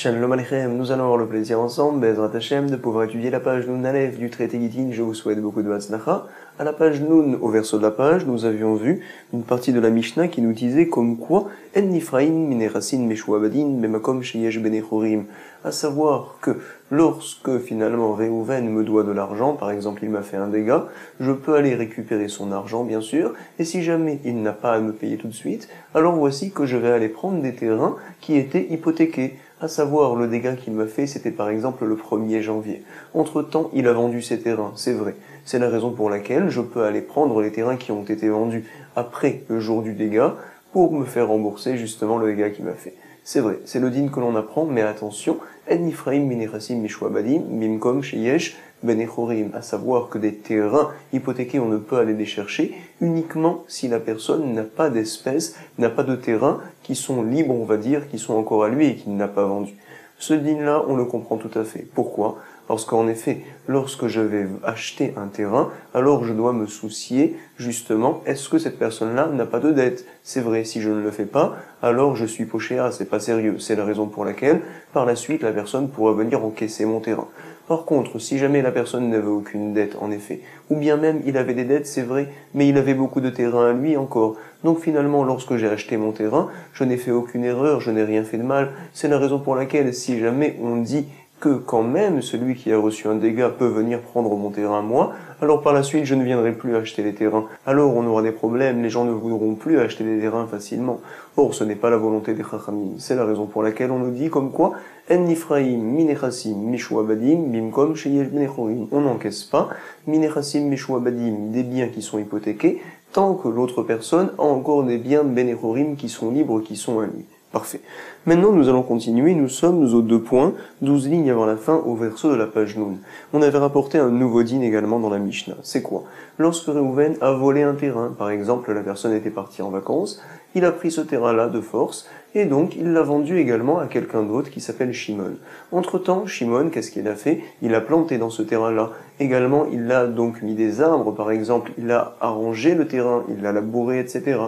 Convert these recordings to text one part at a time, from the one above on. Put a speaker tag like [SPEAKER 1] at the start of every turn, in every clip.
[SPEAKER 1] Shalom Aleichem, nous allons avoir le plaisir ensemble, Bezrat Hashem, de pouvoir étudier la page Nun Aleph du traité Gittin. Je vous souhaite beaucoup de Hatzlacha. À la page Nun, au verso de la page, nous avions vu une partie de la Mishnah qui nous disait comme quoi En Nifraim minerasin meshuabadin bemakom sheyesh benechorim, à savoir que lorsque finalement Réhouven me doit de l'argent, par exemple il m'a fait un dégât, je peux aller récupérer son argent bien sûr, et si jamais il n'a pas à me payer tout de suite, alors voici que je vais aller prendre des terrains qui étaient hypothéqués. À savoir, le dégât qu'il m'a fait, c'était par exemple le 1er janvier. Entre-temps, il a vendu ses terrains, c'est vrai. C'est la raison pour laquelle je peux aller prendre les terrains qui ont été vendus après le jour du dégât pour me faire rembourser justement le dégât qu'il m'a fait. C'est vrai, c'est le din que l'on apprend, mais attention, En Nifraim minerasim mishwabadim bimkom sheyesh benechorim, à savoir que des terrains hypothéqués, on ne peut aller les chercher uniquement si la personne n'a pas d'espèces, n'a pas de terrains qui sont libres, on va dire, qui sont encore à lui et qu'il n'a pas vendu. Ce din-là, on le comprend tout à fait. Pourquoi ? Parce qu'en effet, lorsque je vais acheter un terrain, alors je dois me soucier, justement, est-ce que cette personne-là n'a pas de dette ? C'est vrai, si je ne le fais pas, alors je suis pochéa, c'est pas sérieux. C'est la raison pour laquelle, par la suite, la personne pourra venir encaisser mon terrain. Par contre, si jamais la personne n'avait aucune dette, en effet, ou bien même il avait des dettes, c'est vrai, mais il avait beaucoup de terrain à lui encore. Donc finalement, lorsque j'ai acheté mon terrain, je n'ai fait aucune erreur, je n'ai rien fait de mal. C'est la raison pour laquelle, si jamais on dit que quand même celui qui a reçu un dégât peut venir prendre mon terrain à moi, alors par la suite je ne viendrai plus acheter les terrains. Alors on aura des problèmes, les gens ne voudront plus acheter des terrains facilement. Or ce n'est pas la volonté des Chachamim. C'est la raison pour laquelle on nous dit comme quoi En Nifraim minechasim mishuabadim bimkom sheyesh benechorim. On n'encaisse pas minechasim mishuabadim, des biens qui sont hypothéqués, tant que l'autre personne a encore des biens benechorim qui sont libres, qui sont à lui. Parfait. Maintenant, nous allons continuer. Nous sommes aux 2 points, 12 lignes avant la fin, au verso de la page Nun. On avait rapporté un nouveau din également dans la Mishnah. C'est quoi ? Lorsque Réhouven a volé un terrain, par exemple, la personne était partie en vacances, il a pris ce terrain-là de force, et donc il l'a vendu également à quelqu'un d'autre qui s'appelle Shimon. Entre-temps, Shimon, qu'est-ce qu'il a fait ? Il a planté dans ce terrain-là. Également, il a donc mis des arbres, par exemple, il a arrangé le terrain, il l'a labouré, etc.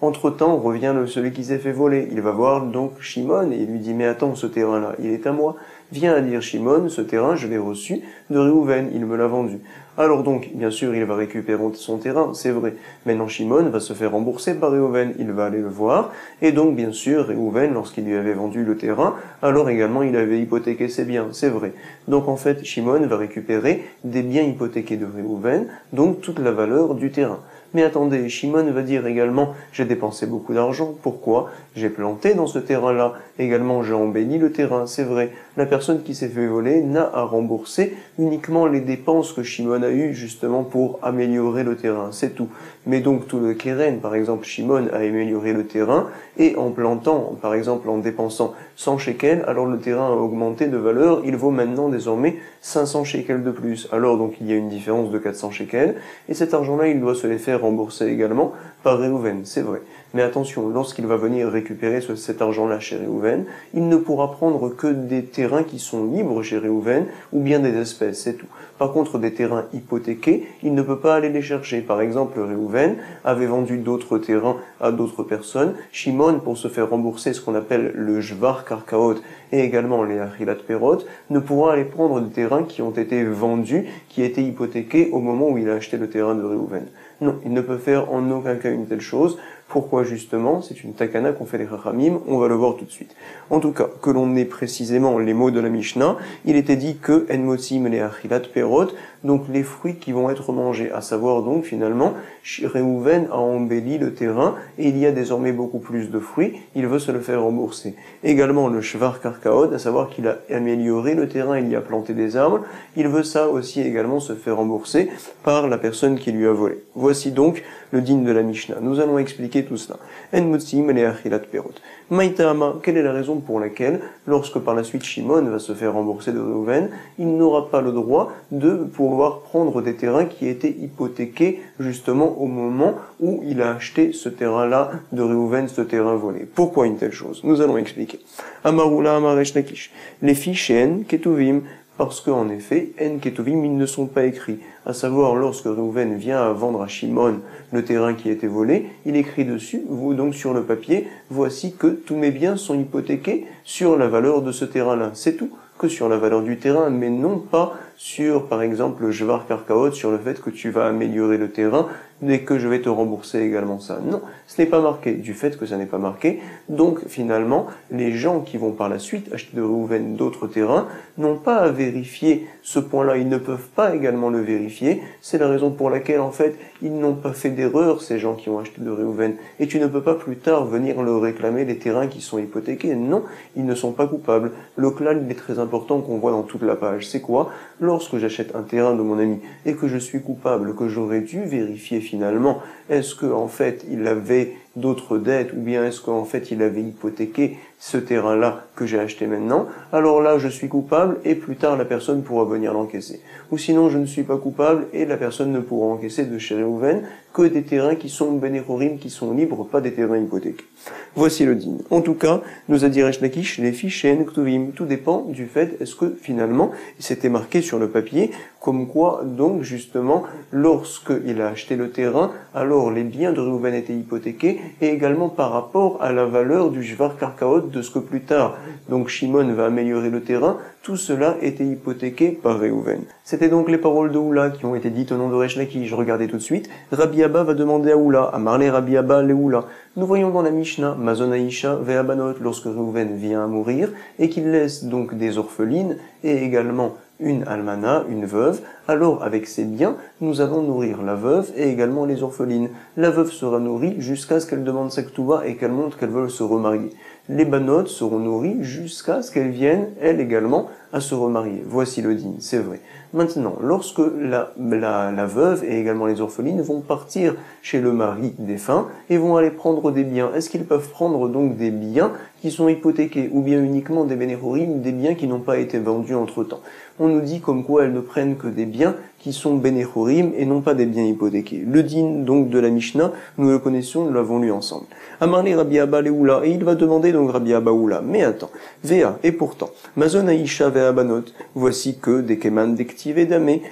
[SPEAKER 1] Entre-temps, revient celui qui s'est fait voler. Il va voir donc Shimon et il lui dit « Mais attends, ce terrain-là, il est à moi. » Vient à dire Shimon, ce terrain, je l'ai reçu de Réhouven, il me l'a vendu. Alors donc, bien sûr, il va récupérer son terrain, c'est vrai. Maintenant, Shimon va se faire rembourser par Réhouven, il va aller le voir. Et donc, bien sûr, Réhouven, lorsqu'il lui avait vendu le terrain, alors également, il avait hypothéqué ses biens, c'est vrai. Donc, en fait, Shimon va récupérer des biens hypothéqués de Réhouven, donc toute la valeur du terrain. Mais attendez, Shimon va dire également, j'ai dépensé beaucoup d'argent, pourquoi ? J'ai planté dans ce terrain-là, également j'ai embelli le terrain, c'est vrai. La personne qui s'est fait voler n'a à rembourser uniquement les dépenses que Shimon a eues justement pour améliorer le terrain, c'est tout. Mais donc tout le keren, par exemple, Shimon a amélioré le terrain, et en plantant, par exemple en dépensant 100 shekels, alors le terrain a augmenté de valeur, il vaut maintenant désormais 500 shekels de plus. Alors donc il y a une différence de 400 shekels, et cet argent-là il doit se les faire rembourser également par Réhouven, c'est vrai. Mais attention, lorsqu'il va venir récupérer cet argent-là chez Réhouven, il ne pourra prendre que des terrains qui sont libres chez Réhouven, ou bien des espèces, c'est tout. Par contre, des terrains hypothéqués, il ne peut pas aller les chercher. Par exemple, Réhouven avait vendu d'autres terrains à d'autres personnes. Shimon, pour se faire rembourser ce qu'on appelle le Jvar Karkaot, et également les Achilat Perot, ne pourra aller prendre des terrains qui ont été vendus, qui étaient hypothéqués au moment où il a acheté le terrain de Réhouven. Non, il ne peut faire en aucun cas une telle chose. Pourquoi justement ? C'est une takana qu'on fait les Chachamim, on va le voir tout de suite. En tout cas, que l'on ait précisément les mots de la Mishnah, il était dit que en motzim le achilat perot, donc les fruits qui vont être mangés, à savoir donc finalement, Réhouven a embelli le terrain et il y a désormais beaucoup plus de fruits, il veut se le faire rembourser. Également le shvar karkaot, à savoir qu'il a amélioré le terrain, il y a planté des arbres, il veut ça aussi également se faire rembourser par la personne qui lui a volé. Voici donc le din de la Mishnah. Nous allons expliquer tout cela. En motzim le achilat perot. Maïtama, quelle est la raison pour laquelle, lorsque par la suite Shimon va se faire rembourser de Réhouven, il n'aura pas le droit de pouvoir prendre des terrains qui étaient hypothéqués justement au moment où il a acheté ce terrain-là de Réhouven, ce terrain volé. Pourquoi une telle chose ? Nous allons expliquer. Amarula Amaresh Lakish. Les fiches ketuvim parce qu'en effet, En Ketovim, ils ne sont pas écrits. À savoir, lorsque Reuven vient à vendre à Shimon le terrain qui a été volé, il écrit dessus, donc sur le papier, voici que tous mes biens sont hypothéqués sur la valeur de ce terrain-là. C'est tout, que sur la valeur du terrain, mais non pas sur, par exemple, le Jvar Karkaot, sur le fait que tu vas améliorer le terrain et que je vais te rembourser également ça. Non, ce n'est pas marqué. Du fait que ça n'est pas marqué, donc finalement, les gens qui vont par la suite acheter de Reuven d'autres terrains n'ont pas à vérifier ce point-là. Ils ne peuvent pas également le vérifier. C'est la raison pour laquelle, en fait, ils n'ont pas fait d'erreur, ces gens qui ont acheté de Reuven. Et tu ne peux pas plus tard venir leur réclamer les terrains qui sont hypothéqués. Non, ils ne sont pas coupables. Le klal, il est très important qu'on voit dans toute la page. C'est quoi? Lorsque j'achète un terrain de mon ami et que je suis coupable, que j'aurais dû vérifier finalement, est-ce que en fait il avait d'autres dettes ou bien est-ce qu'en fait il avait hypothéqué ce terrain-là que j'ai acheté maintenant, alors là je suis coupable et plus tard la personne pourra venir l'encaisser. Ou sinon je ne suis pas coupable et la personne ne pourra encaisser de chez Reuven que des terrains qui sont bénéchorim, qui sont libres, pas des terrains hypothéqués. Voici le din. En tout cas, nous a dit Resh Lakish, les fiches chez Ktuvim. Tout dépend du fait, est-ce que finalement, c'était marqué sur le papier, comme quoi, donc, justement, lorsqu'il a acheté le terrain, alors les biens de Reuven étaient hypothéqués, et également par rapport à la valeur du Jvar Karkaot, de ce que plus tard, donc, Shimon va améliorer le terrain, tout cela était hypothéqué par Reuven. C'était donc les paroles de Oula qui ont été dites au nom de Resh Lakish. Regardez tout de suite. Rabbi Abba va demander à Oula, à Marley Rabbi Abba le Oula. Nous voyons dans la Mishnah, Mazon Aisha ve'abanot, lorsque Reuven vient à mourir, et qu'il laisse donc des orphelines, et également une almana, une veuve, alors avec ses biens, nous allons nourrir la veuve et également les orphelines. La veuve sera nourrie jusqu'à ce qu'elle demande sa ketouba et qu'elle montre qu'elle veut se remarier. Les banotes seront nourries jusqu'à ce qu'elles viennent, elles également, à se remarier. Voici le din, c'est vrai. Maintenant, lorsque la veuve et également les orphelines vont partir chez le mari défunt et vont aller prendre des biens, est-ce qu'ils peuvent prendre donc des biens qui sont hypothéqués ou bien uniquement des bénéchorim, des biens qui n'ont pas été vendus entre-temps? On nous dit comme quoi elles ne prennent que des biens qui sont bénéchorim et non pas des biens hypothéqués. Le din donc de la Mishnah, nous le connaissions, nous l'avons lu ensemble. Amarli Rabbi Abba Leoula, et il va demander donc Rabbi Abba Oula. Mais attends, Véa, et pourtant, Mazon Aisha Véa Banot, voici que des Keman d'Ektiv et d'Amé,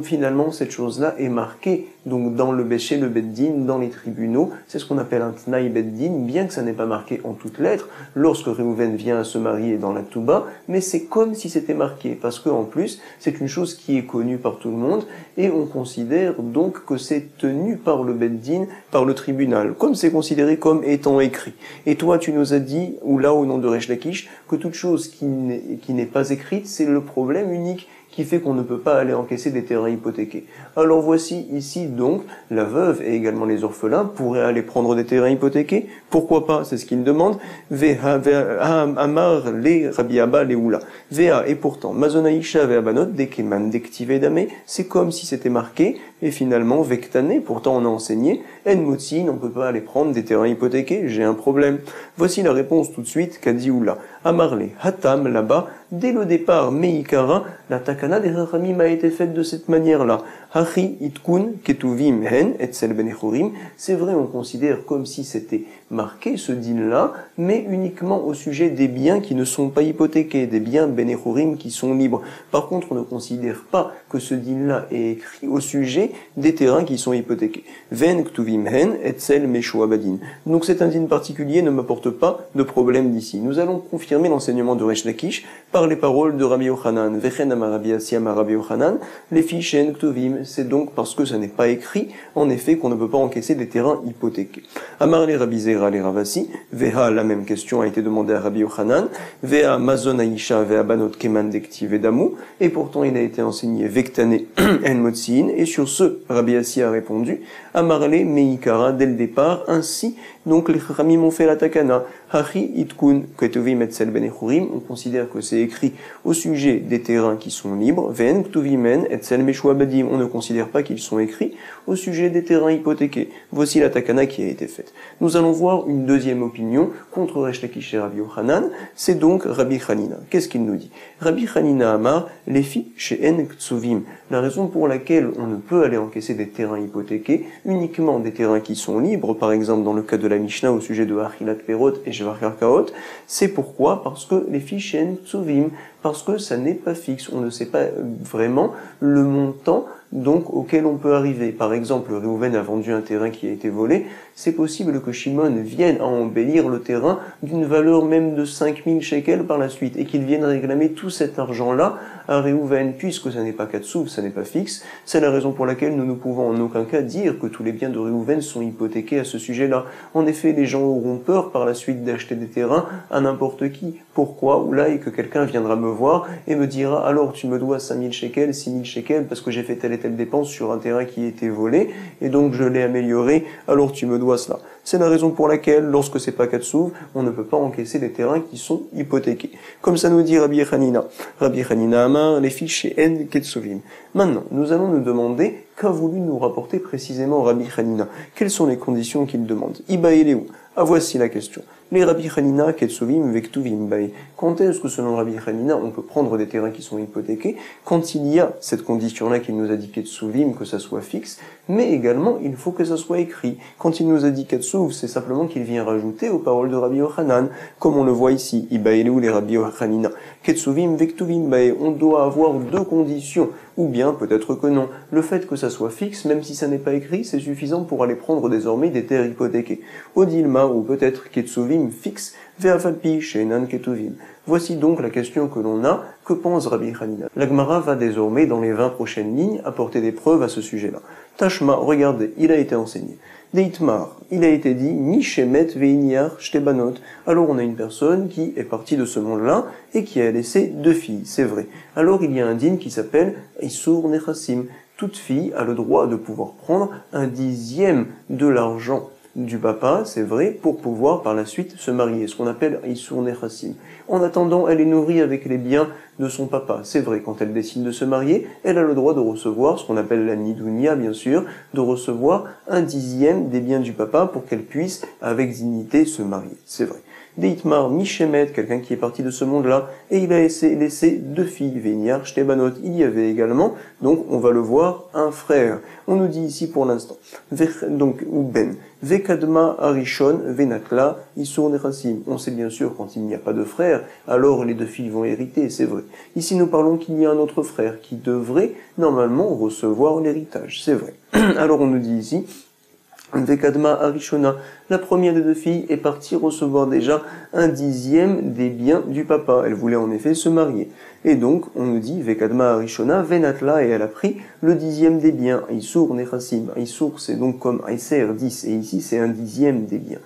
[SPEAKER 1] finalement cette chose-là est marquée donc dans le Béché, le Beddin, dans les tribunaux, c'est ce qu'on appelle un Tnaï Beddin, bien que ça n'est pas marqué en toutes lettres, lorsque Reuven vient à se marier dans la Touba, mais c'est comme si c'était marqué, parce que en plus, c'est une chose qui est connue par tout le monde, et on considère donc que c'est tenu par le Beddin, par le tribunal, comme c'est considéré comme étant écrit. Et toi, tu nous as dit, ou là au nom de Resh Lakish, que toute chose qui n'est pas écrite, c'est le problème unique qui fait qu'on ne peut pas aller encaisser des terrains hypothéqués. Alors voici ici donc la veuve et également les orphelins pourraient aller prendre des terrains hypothéqués. Pourquoi pas? C'est ce qu'il demande. Amar les Rabbi Abba les Oula. Vea et pourtant Mazonaïcha ve'abanot dekeman dektive damé. C'est comme si c'était marqué et finalement vectané. Pourtant on a enseigné en motzin, on peut pas aller prendre des terrains hypothéqués. J'ai un problème. Voici la réponse tout de suite qu'a dit Oula. Amarle hatam là-bas. Dès le départ, Meikara, la takana des Rachamim a été faite de cette manière-là. Hachi itkun ketuvim hen etzel benechorim. C'est vrai, on considère comme si c'était marqué ce din-là, mais uniquement au sujet des biens qui ne sont pas hypothéqués, des biens benechorim qui sont libres. Par contre, on ne considère pas que ce din-là est écrit au sujet des terrains qui sont hypothéqués. Ven ktuvim hen etzel meshoabadin. Donc cet din particulier ne m'apporte pas de problème d'ici. Nous allons confirmer l'enseignement de Resh Lakish par les paroles de Rabbi Yochanan. Vechen amar Rabbi Assi ma Rabbi Yochanan, les fiches en ktuvim. C'est donc parce que ça n'est pas écrit, en effet, qu'on ne peut pas encaisser des terrains hypothéqués. Amar les Rabbi Zera les Ravasi, Veha, la même question a été demandée à Rabbi Yochanan, Veha mazon aisha veha banot keman dektiv et damou, et pourtant il a été enseigné vectané en motzin, et sur ce, Rabbi Assi a répondu, Amarle meikara dès le départ, ainsi, donc les Chachamim ont fait la takana, Hachi itkun ketuvim etzel benechurim, on considère que c'est écrit au sujet des terrains qui sont libres, ven ktuvimen etzel meshuabadim, on ne considère pas qu'ils sont écrits au sujet des terrains hypothéqués. Voici la takana qui a été faite. Nous allons voir une deuxième opinion contre Resh Lakish et Rabbi Yochanan, c'est donc Rabbi Hanina. Qu'est-ce qu'il nous dit? Rabbi Hanina Amar, les filles chez En Ktsuvim. La raison pour laquelle on ne peut aller encaisser des terrains hypothéqués, uniquement des terrains qui sont libres, par exemple dans le cas de la Mishnah au sujet de Achilat Perot et Jvar Karkaot, c'est pourquoi? Parce que les filles chez En Ktsuvim, parce que ça n'est pas fixe. On ne sait pas vraiment le montant donc auquel on peut arriver. Par exemple, Réhouven a vendu un terrain qui a été volé, c'est possible que Shimon vienne à embellir le terrain d'une valeur même de 5000 shekels par la suite, et qu'il vienne réclamer tout cet argent-là à Réhouven, puisque ça n'est pas Katsouf, ça n'est pas fixe. C'est la raison pour laquelle nous ne pouvons en aucun cas dire que tous les biens de Réhouven sont hypothéqués à ce sujet-là. En effet, les gens auront peur par la suite d'acheter des terrains à n'importe qui. Pourquoi? Ou là, et que quelqu'un viendra me voir et me dira, alors tu me dois 5000 shekels, 6000 shekels, parce que j'ai fait telle et telle dépense sur un terrain qui a été volé, et donc je l'ai amélioré, alors tu me dois cela. C'est la raison pour laquelle, lorsque c'est pas Katsouf, on ne peut pas encaisser des terrains qui sont hypothéqués. Comme ça nous dit Rabbi Hanina. Rabbi Hanina Amar, les fiches chez En Ketsovim. Maintenant, nous allons nous demander qu'a voulu nous rapporter précisément Rabbi Hanina. Quelles sont les conditions qu'il demande? Iba Eleu. Ah, voici la question. Les Rabbi Hanina, Ketsovim, Vektuvim, Bae. Quand est-ce que selon Rabbi Hanina, on peut prendre des terrains qui sont hypothéqués? Quand il y a cette condition-là qu'il nous a dit Ketsovim, que ça soit fixe, mais également, il faut que ça soit écrit. Quand il nous a dit Ketsuv, c'est simplement qu'il vient rajouter aux paroles de Rabbi Yochanan, comme on le voit ici. Iba Eleu, les Rabbi Hanina. Ketsuvim, Vektuvim, Bae. On doit avoir deux conditions. Ou bien, peut-être que non. Le fait que ça soit fixe, même si ça n'est pas écrit, c'est suffisant pour aller prendre désormais des terres hypothéquées. Odilma, ou peut-être Ketsuvim fixe, Ve'afalpi, Shenan Ketuvim. Voici donc la question que l'on a. Que pense Rabbi Hanina? La Gemara va désormais, dans les 20 prochaines lignes, apporter des preuves à ce sujet-là. Tashma, regardez, il a été enseigné. Deitmar, il a été dit, Mishemet veiniar shtebanot. Alors on a une personne qui est partie de ce monde-là et qui a laissé deux filles, c'est vrai. Alors il y a un dîne qui s'appelle Isur Nechassim. Toute fille a le droit de pouvoir prendre un dixième de l'argent du papa, c'est vrai, pour pouvoir par la suite se marier, ce qu'on appelle Isur Nechassim. En attendant, elle est nourrie avec les biens de son papa. C'est vrai, quand elle décide de se marier, elle a le droit de recevoir, ce qu'on appelle la nidounia, bien sûr, de recevoir un dixième des biens du papa pour qu'elle puisse, avec dignité, se marier. C'est vrai. Deitmar Mishemet, quelqu'un qui est parti de ce monde-là, et il a laissé deux filles, Véniar, Shtebanot. Il y avait également, donc on va le voir, un frère. On nous dit ici pour l'instant, donc, ou Ben, Vekadma Arishon, Venatla, Isur Nechassim. On sait bien sûr, quand il n'y a pas de frère, alors les deux filles vont hériter, c'est vrai. Ici nous parlons qu'il y a un autre frère qui devrait, normalement, recevoir l'héritage, c'est vrai. Alors on nous dit ici, Vekadma Arishona, la première des deux filles est partie recevoir déjà un dixième des biens du papa. Elle voulait en effet se marier. Et donc, on nous dit, Vekadma Arishona, Venatla, et elle a pris le dixième des biens. Isur Nechassim. Isur, c'est donc comme Aiser, 10, et ici c'est un dixième des biens.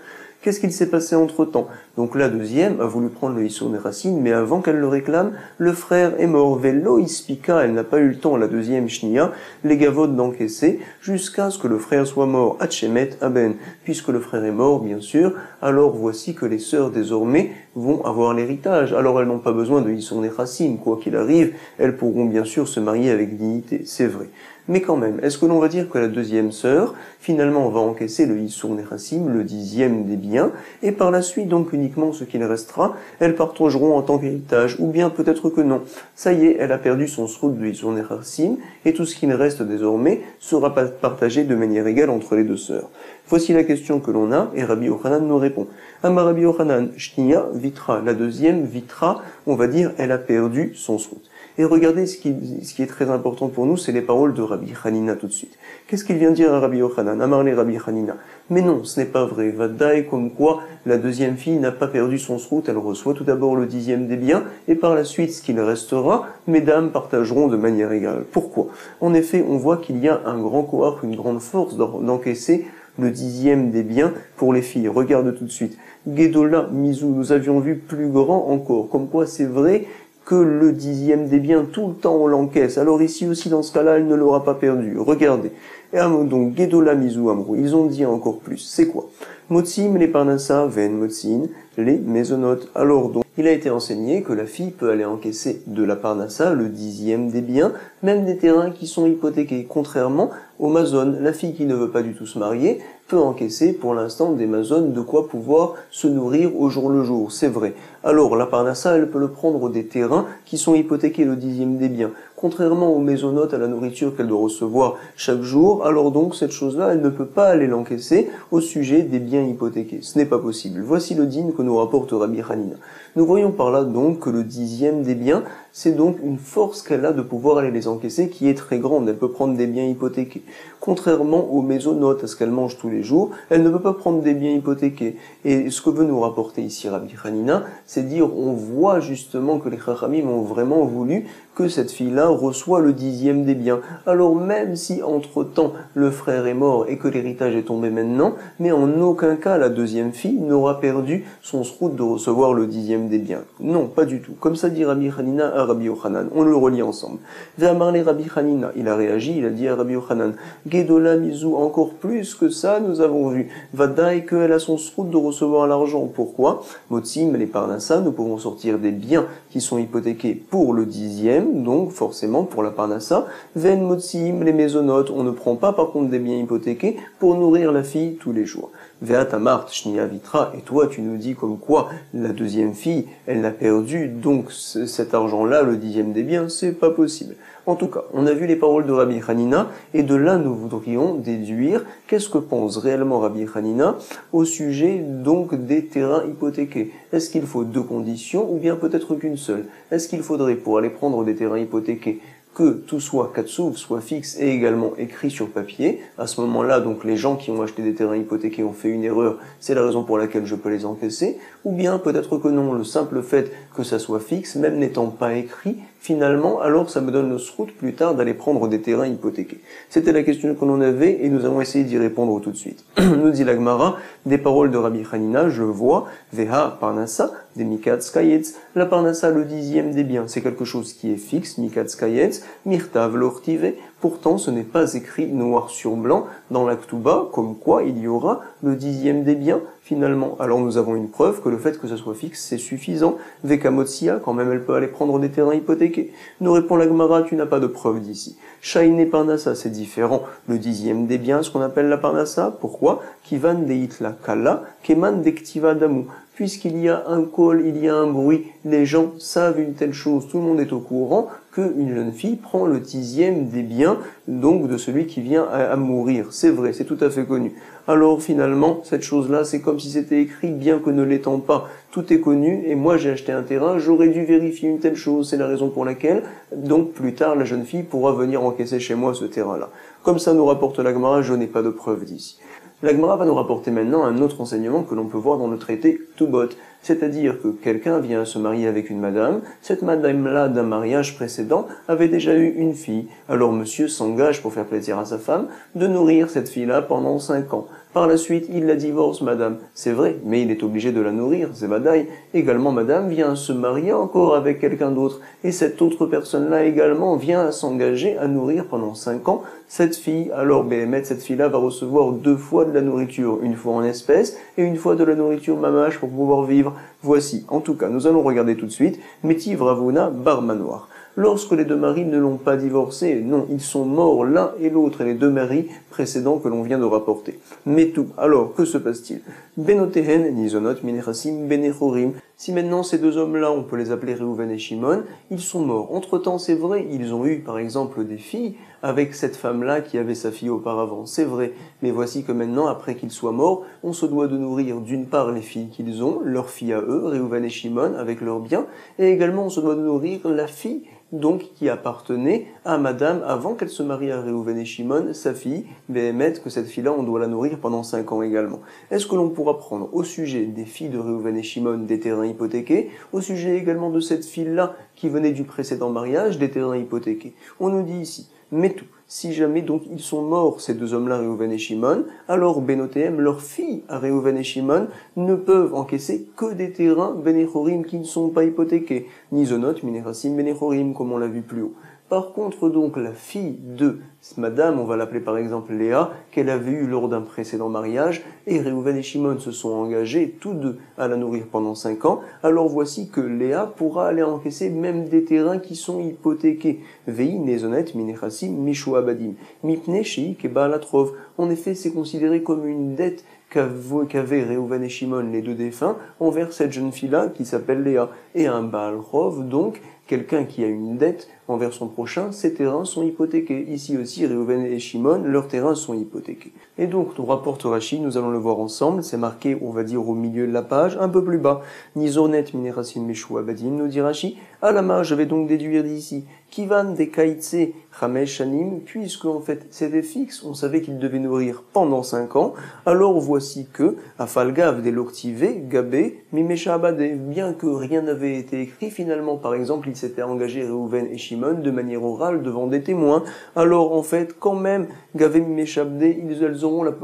[SPEAKER 1] Qu'est-ce qu'il s'est passé entre-temps? Donc la deuxième a voulu prendre le Isur Nechassim, mais avant qu'elle le réclame, le frère est mort. Velo Ispika, elle n'a pas eu le temps, la deuxième Shnia, les gavotes d'encaisser, jusqu'à ce que le frère soit mort. Hatchemet Aben. Puisque le frère est mort, bien sûr, alors voici que les sœurs désormais vont avoir l'héritage. Alors elles n'ont pas besoin de Isur Nechassim. Quoi qu'il arrive, elles pourront bien sûr se marier avec dignité. C'est vrai. Mais quand même, est-ce que l'on va dire que la deuxième sœur, finalement, va encaisser le Isur Nechassim, le dixième des biens, et par la suite, donc uniquement ce qu'il restera, elles partageront en tant qu'héritage, ou bien peut-être que non. Ça y est, elle a perdu son srout de Isur Nechassim, et tout ce qu'il reste désormais sera partagé de manière égale entre les deux sœurs. Voici la question que l'on a, et Rabbi Yochanan nous répond. Amar Rabbi Yochanan, Shnia Vitra, la deuxième Vitra, on va dire, elle a perdu son srout. Et regardez, ce qui est très important pour nous, c'est les paroles de Rabbi Hanina tout de suite. Qu'est-ce qu'il vient dire à Rabbi Yochanan? Amarle Rabbi Hanina. Mais non, ce n'est pas vrai. Vadaï, comme quoi, la deuxième fille n'a pas perdu son srout, elle reçoit tout d'abord le dixième des biens, et par la suite, ce qu'il restera, mesdames partageront de manière égale. Pourquoi? En effet, on voit qu'il y a un grand cohort, une grande force d'encaisser le dixième des biens pour les filles. Regarde tout de suite. Gedola, Mizou, nous avions vu plus grand encore. Comme quoi, c'est vrai que le dixième des biens, tout le temps on l'encaisse. Alors ici aussi, dans ce cas-là, elle ne l'aura pas perdu. Regardez. Et donc, Gedola Mizu Amrou, ils ont dit encore plus. C'est quoi? Motsim les Parnassa, Ven Motsin, les Mésonotes. Alors donc, il a été enseigné que la fille peut aller encaisser de la Parnassa, le dixième des biens, même des terrains qui sont hypothéqués. Contrairement aux Mazones, la fille qui ne veut pas du tout se marier peut encaisser pour l'instant des Mazones de quoi pouvoir se nourrir au jour le jour. C'est vrai. Alors, la Parnassa, elle peut le prendre des terrains qui sont hypothéqués, le dixième des biens. Contrairement aux Mésonotes, à la nourriture qu'elle doit recevoir chaque jour, alors donc cette chose-là, elle ne peut pas aller l'encaisser au sujet des biens hypothéqués. Ce n'est pas possible. Voici le dîne que nous rapporte Rabbi Hanina. Nous voyons par là donc que le dixième des biens, c'est donc une force qu'elle a de pouvoir aller les encaisser qui est très grande. Elle peut prendre des biens hypothéqués. Contrairement aux mésonotes, à ce qu'elle mange tous les jours, elle ne peut pas prendre des biens hypothéqués. Et ce que veut nous rapporter ici Rabbi Hanina, c'est dire, on voit justement que les Chachamim ont vraiment voulu que cette fille-là reçoit le dixième des biens. Alors même si entre-temps le frère est mort et que l'héritage est tombé maintenant, mais en aucun cas la deuxième fille n'aura perdu son srout de recevoir le dixième des biens. Non, pas du tout. Comme ça dit Rabbi Hanina à Rabbi Yochanan. On le relie ensemble. Ve'amarle Rabbi Hanina, il a réagi, il a dit à Rabbi Yochanan, Gedola Mizou, encore plus que ça, nous avons vu. Vadaï qu'elle a son srout de recevoir l'argent. Pourquoi? Motsim, les parnassa, nous pouvons sortir des biens qui sont hypothéqués pour le dixième, donc forcément pour la parnassa. Ven motsim, les mésonotes, on ne prend pas par contre des biens hypothéqués pour nourrir la fille tous les jours. Ve'atamart shnia vitra, et toi tu nous dis comme quoi la deuxième fille, elle l'a perdu, donc cet argent-là, le dixième des biens, c'est pas possible. En tout cas, on a vu les paroles de Rabbi Hanina, et de là nous voudrions déduire qu'est-ce que pense réellement Rabbi Hanina au sujet donc des terrains hypothéqués. Est-ce qu'il faut deux conditions ou bien peut-être qu'une seule? Est-ce qu'il faudrait pour aller prendre des terrains hypothéqués que tout soit katsouf, soit fixe et également écrit sur papier? À ce moment-là, donc les gens qui ont acheté des terrains hypothéqués ont fait une erreur, c'est la raison pour laquelle je peux les encaisser, ou bien peut-être que non, le simple fait que ça soit fixe, même n'étant pas écrit, finalement, alors ça me donne le srout plus tard d'aller prendre des terrains hypothéqués. C'était la question que l'on avait et nous avons essayé d'y répondre tout de suite. Nous dit la Gemara, des paroles de Rabbi Hanina, je vois, Veha Parnassa, des Mikad Skayetz, la Parnassa, le dixième des biens, c'est quelque chose qui est fixe, Mikad Skayetz, Mirtav l'ortive, pourtant ce n'est pas écrit noir sur blanc dans la Ktuba, comme quoi il y aura le dixième des biens, finalement. Alors nous avons une preuve que le fait que ça soit fixe, c'est suffisant. Vekamotsia, quand même elle peut aller prendre des terrains hypothéqués. Nous répond la Gemara, tu n'as pas de preuve d'ici. Shaine Parnassa, c'est différent. Le dixième des biens, ce qu'on appelle la Parnassa, pourquoi? Kivan deitla kala, keman dektiva damu. Puisqu'il y a un col, il y a un bruit, les gens savent une telle chose, tout le monde est au courant qu'une jeune fille prend le dixième des biens, donc de celui qui vient à mourir. C'est vrai, c'est tout à fait connu. Alors finalement, cette chose-là, c'est comme si c'était écrit, bien que ne l'étant pas. Tout est connu, et moi j'ai acheté un terrain, j'aurais dû vérifier une telle chose, c'est la raison pour laquelle, donc plus tard, la jeune fille pourra venir encaisser chez moi ce terrain-là. Comme ça nous rapporte la Gemara, je n'ai pas de preuve d'ici. La Gemara va nous rapporter maintenant un autre enseignement que l'on peut voir dans le traité Ktubot, c'est-à-dire que quelqu'un vient se marier avec une madame, cette madame-là d'un mariage précédent avait déjà eu une fille, alors monsieur s'engage pour faire plaisir à sa femme de nourrir cette fille-là pendant 5 ans. Par la suite, il la divorce, madame. C'est vrai, mais il est obligé de la nourrir, c'est badaï. Également, madame vient se marier encore avec quelqu'un d'autre. Et cette autre personne-là également vient s'engager à nourrir pendant 5 ans cette fille. Alors, Béhémet, cette fille-là va recevoir 2 fois de la nourriture. Une fois en espèces et une fois de la nourriture mamache pour pouvoir vivre. Voici, en tout cas, nous allons regarder tout de suite. Métiv Ravuna Bar Manoir. Lorsque les deux maris ne l'ont pas divorcé, non, ils sont morts l'un et l'autre, et les deux maris précédents que l'on vient de rapporter. Mais tout, alors, que se passe-t-il? Benotehen, Nizonot, Minechassim, Benechorim. Si maintenant ces deux hommes-là, on peut les appeler Reuven et Shimon, ils sont morts. Entre-temps, c'est vrai, ils ont eu, par exemple, des filles avec cette femme-là qui avait sa fille auparavant. C'est vrai. Mais voici que maintenant, après qu'ils soient morts, on se doit de nourrir d'une part les filles qu'ils ont, leurs filles à eux, Reuven et Shimon, avec leurs biens, et également on se doit de nourrir la fille donc qui appartenait à madame avant qu'elle se marie à Reuven et Shimon, sa fille, Béhémet, que cette fille-là, on doit la nourrir pendant 5 ans également. Est-ce que l'on pourra prendre au sujet des filles de Reuven et Shimon des terrains hypothéqués, au sujet également de cette fille-là qui venait du précédent mariage des terrains hypothéqués? On nous dit ici, mais tout. Si jamais donc ils sont morts, ces deux hommes-là, Reuven et Shimon, alors Benothem, leurs filles à Reuven et Shimon, ne peuvent encaisser que des terrains Benechorim qui ne sont pas hypothéqués. Nizonot, Minerasim, Benechorim, comme on l'a vu plus haut. Par contre, donc, la fille de madame, on va l'appeler par exemple Léa, qu'elle avait eue lors d'un précédent mariage, et Reuven et Shimon se sont engagés, tous deux, à la nourrir pendant 5 ans, alors voici que Léa pourra aller encaisser même des terrains qui sont hypothéqués. Vei, Nezonet, Minechassim, Mishua Abadim, Mipne, Shei, Keba, Latrov. En effet, c'est considéré comme une dette qu'avaient Reuven et Shimon, les deux défunts, envers cette jeune fille-là qui s'appelle Léa. Et un Baal Rov, donc, quelqu'un qui a une dette envers son prochain, ses terrains sont hypothéqués. Ici aussi, Réhouven et Shimon, leurs terrains sont hypothéqués. Et donc, nous rapporte Rashi, nous allons le voir ensemble, c'est marqué, on va dire, au milieu de la page, un peu plus bas. Nizornet minerasim meshu abadim, nous dit Rashi. Alama, je vais donc déduire d'ici. Kivan de kaitse chamesh shanim, puisque en fait c'était fixe, on savait qu'il devait nourrir pendant 5 ans, alors voici que, afalgav de l'octive, gabé, mimesha abade, bien que rien n'avait été écrit, finalement, par exemple, il s'était engagé Réhouven et Shimon de manière orale devant des témoins, alors en fait, quand même, gabé, mimesha abade,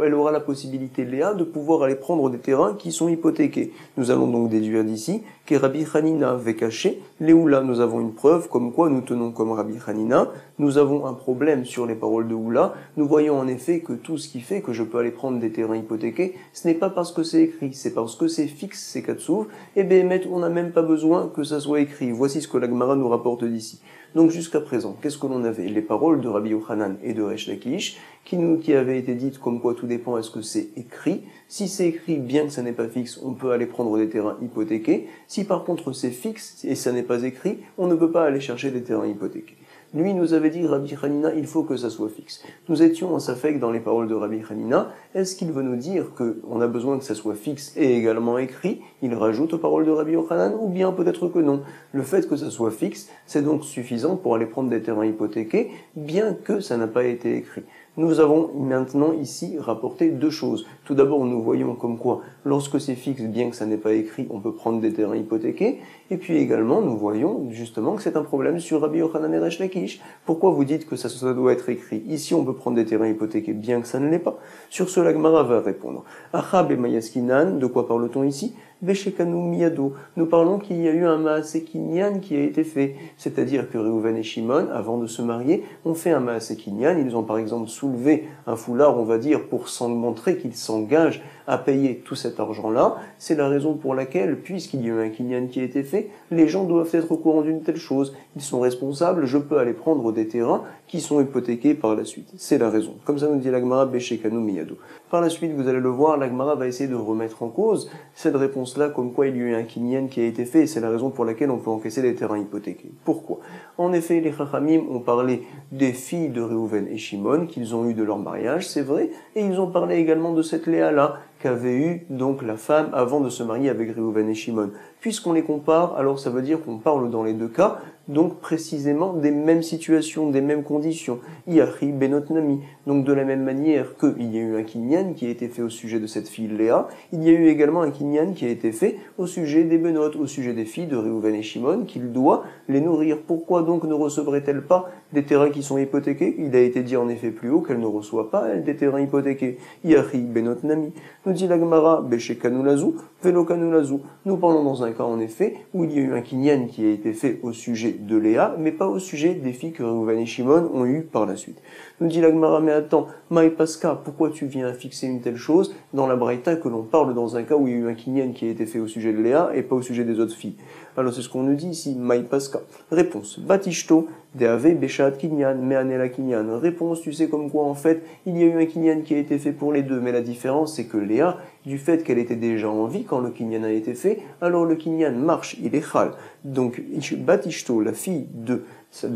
[SPEAKER 1] elle aura la possibilité, Léa, de pouvoir aller prendre des terrains qui sont hypothéqués. Nous allons donc déduire d'ici, que Rabbi Hanina avait caché, Léoula, nous avons une preuve, comme quoi nous tenons comme Rabbi Hanina, nous avons un problème sur les paroles de Oula, nous voyons en effet que tout ce qui fait que je peux aller prendre des terrains hypothéqués, ce n'est pas parce que c'est écrit, c'est parce que c'est fixe, c'est Katsuv, et Béhémet, on n'a même pas besoin que ça soit écrit. Voici ce que la Gemara nous rapporte d'ici. Donc jusqu'à présent, qu'est-ce que l'on avait? Les paroles de Rabbi Yochanan et de Resh Lakish, qui avaient été dites comme quoi tout dépend, est-ce que c'est écrit? Si c'est écrit, bien que ça n'est pas fixe, on peut aller prendre des terrains hypothéqués. Si par contre c'est fixe et ça n'est pas écrit, on ne peut pas aller chercher des terrains hypothéqués. Lui nous avait dit, Rabbi Hanina, il faut que ça soit fixe. Nous étions en safek dans les paroles de Rabbi Hanina. Est-ce qu'il veut nous dire qu'on a besoin que ça soit fixe et également écrit? Il rajoute aux paroles de Rabbi Yochanan, ou bien peut-être que non. Le fait que ça soit fixe, c'est donc suffisant pour aller prendre des terrains hypothéqués, bien que ça n'a pas été écrit. Nous avons maintenant ici rapporté 2 choses. Tout d'abord, nous voyons comme quoi, lorsque c'est fixe, bien que ça n'est pas écrit, on peut prendre des terrains hypothéqués. Et puis également, nous voyons justement que c'est un problème sur Rabbi Yochanan et Resh Lakish. Pourquoi vous dites que ça doit être écrit? Ici, on peut prendre des terrains hypothéqués, bien que ça ne l'est pas. Sur ce, la Gemara va répondre. Achab et Mayaskinan, de quoi parle-t-on ici? Veshekanu miyado. Nous parlons qu'il y a eu un Maaseh Kinyan qui a été fait. C'est-à-dire que Réhouven et Shimon, avant de se marier, ont fait un Maaseh Kinyan. Ils ont par exemple soulevé un foulard, on va dire, pour montrer qu'ils s'engagent à payer tout cet argent-là. C'est la raison pour laquelle, puisqu'il y a eu un Kinyan qui a été fait, les gens doivent être au courant d'une telle chose. Ils sont responsables, je peux aller prendre des terrains qui sont hypothéqués par la suite. C'est la raison. Comme ça nous dit la Gemara, Beshekanu miyado. Par la suite, vous allez le voir, la Gemara va essayer de remettre en cause cette réponse-là, comme quoi il y a eu un kinyan qui a été fait, et c'est la raison pour laquelle on peut encaisser des terrains hypothéqués. Pourquoi? En effet, les Chachamim ont parlé des filles de Réhouven et Shimon, qu'ils ont eu de leur mariage, c'est vrai, et ils ont parlé également de cette Léa-là, qu'avait eu donc la femme avant de se marier avec Réhouven et Shimon. Puisqu'on les compare, alors ça veut dire qu'on parle dans les 2 cas, donc précisément des mêmes situations, des mêmes conditions. Iachi benot nami. Donc de la même manière qu'il y a eu un kinyan qui a été fait au sujet de cette fille Léa, il y a eu également un kinyan qui a été fait au sujet des benot, au sujet des filles de Réhouven et Shimon, qu'il doit les nourrir. Pourquoi donc ne recevraient-elles pas des terrains qui sont hypothéqués? Il a été dit en effet plus haut qu'elles ne reçoivent pas, elles, des terrains hypothéqués. Iachi benot nami. Nous dit la Gemara, Beshekanu lazu, Velokanu lazu. Nous parlons dans un cas en effet où il y a eu un kinyan qui a été fait au sujet de Léa, mais pas au sujet des filles que Réhouven et Shimon ont eues par la suite. Nous dit la Gemara, mais attends, Maï Paska, pourquoi tu viens fixer une telle chose dans la Braïta que l'on parle dans un cas où il y a eu un kinyan qui a été fait au sujet de Léa et pas au sujet des autres filles? Alors c'est ce qu'on nous dit ici, Maï Paska. Réponse, Batishto, Deave Beshat Kinyan, Meanela Kinyan. Réponse, tu sais comme quoi en fait, il y a eu un kinyan qui a été fait pour les 2, mais la différence c'est que Léa, du fait qu'elle était déjà en vie quand le kinyan a été fait, alors le kinyan marche, il est chal. Donc Batishto, la fille de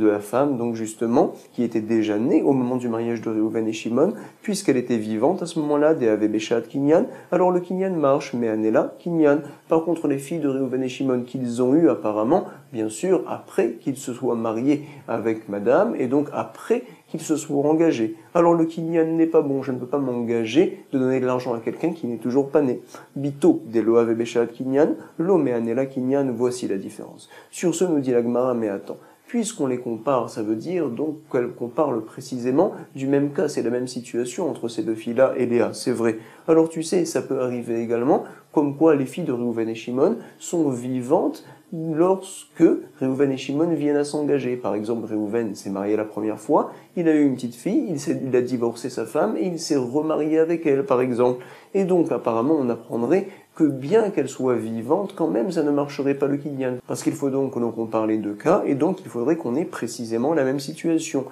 [SPEAKER 1] la femme, donc justement, qui était déjà née au moment du mariage de Réhouven et Shimon, puisqu'elle était vivante à ce moment-là, Deave Beshat Kinyan, alors le kinyan marche, mais Anela Kinyan. Par contre, les filles de Réhouven et Shimon qu'ils ont eues apparemment, bien sûr, après qu'ils se soient mariés avec madame, et donc après qu'ils se soient engagés. Alors le kinyan n'est pas bon, je ne peux pas m'engager de donner de l'argent à quelqu'un qui n'est toujours pas né. Bito, Deloave Beshat Kinyan, Lo me Anela Kinyan, voici la différence. Sur ce, nous dit la Gemara, mais attends. Puisqu'on les compare, ça veut dire donc qu'on parle précisément du même cas, c'est la même situation entre ces 2 filles-là et Léa, c'est vrai. Alors tu sais, ça peut arriver également, comme quoi les filles de Réhouven et Shimon sont vivantes lorsque Réhouven et Shimon viennent à s'engager. Par exemple, Réhouven s'est marié la première fois, il a eu une petite fille, il a divorcé sa femme et il s'est remarié avec elle, par exemple. Et donc, apparemment, on apprendrait que bien qu'elle soit vivante, quand même, ça ne marcherait pas le kinyan. Parce qu'il faut donc qu'on compare les 2 cas, et donc il faudrait qu'on ait précisément la même situation.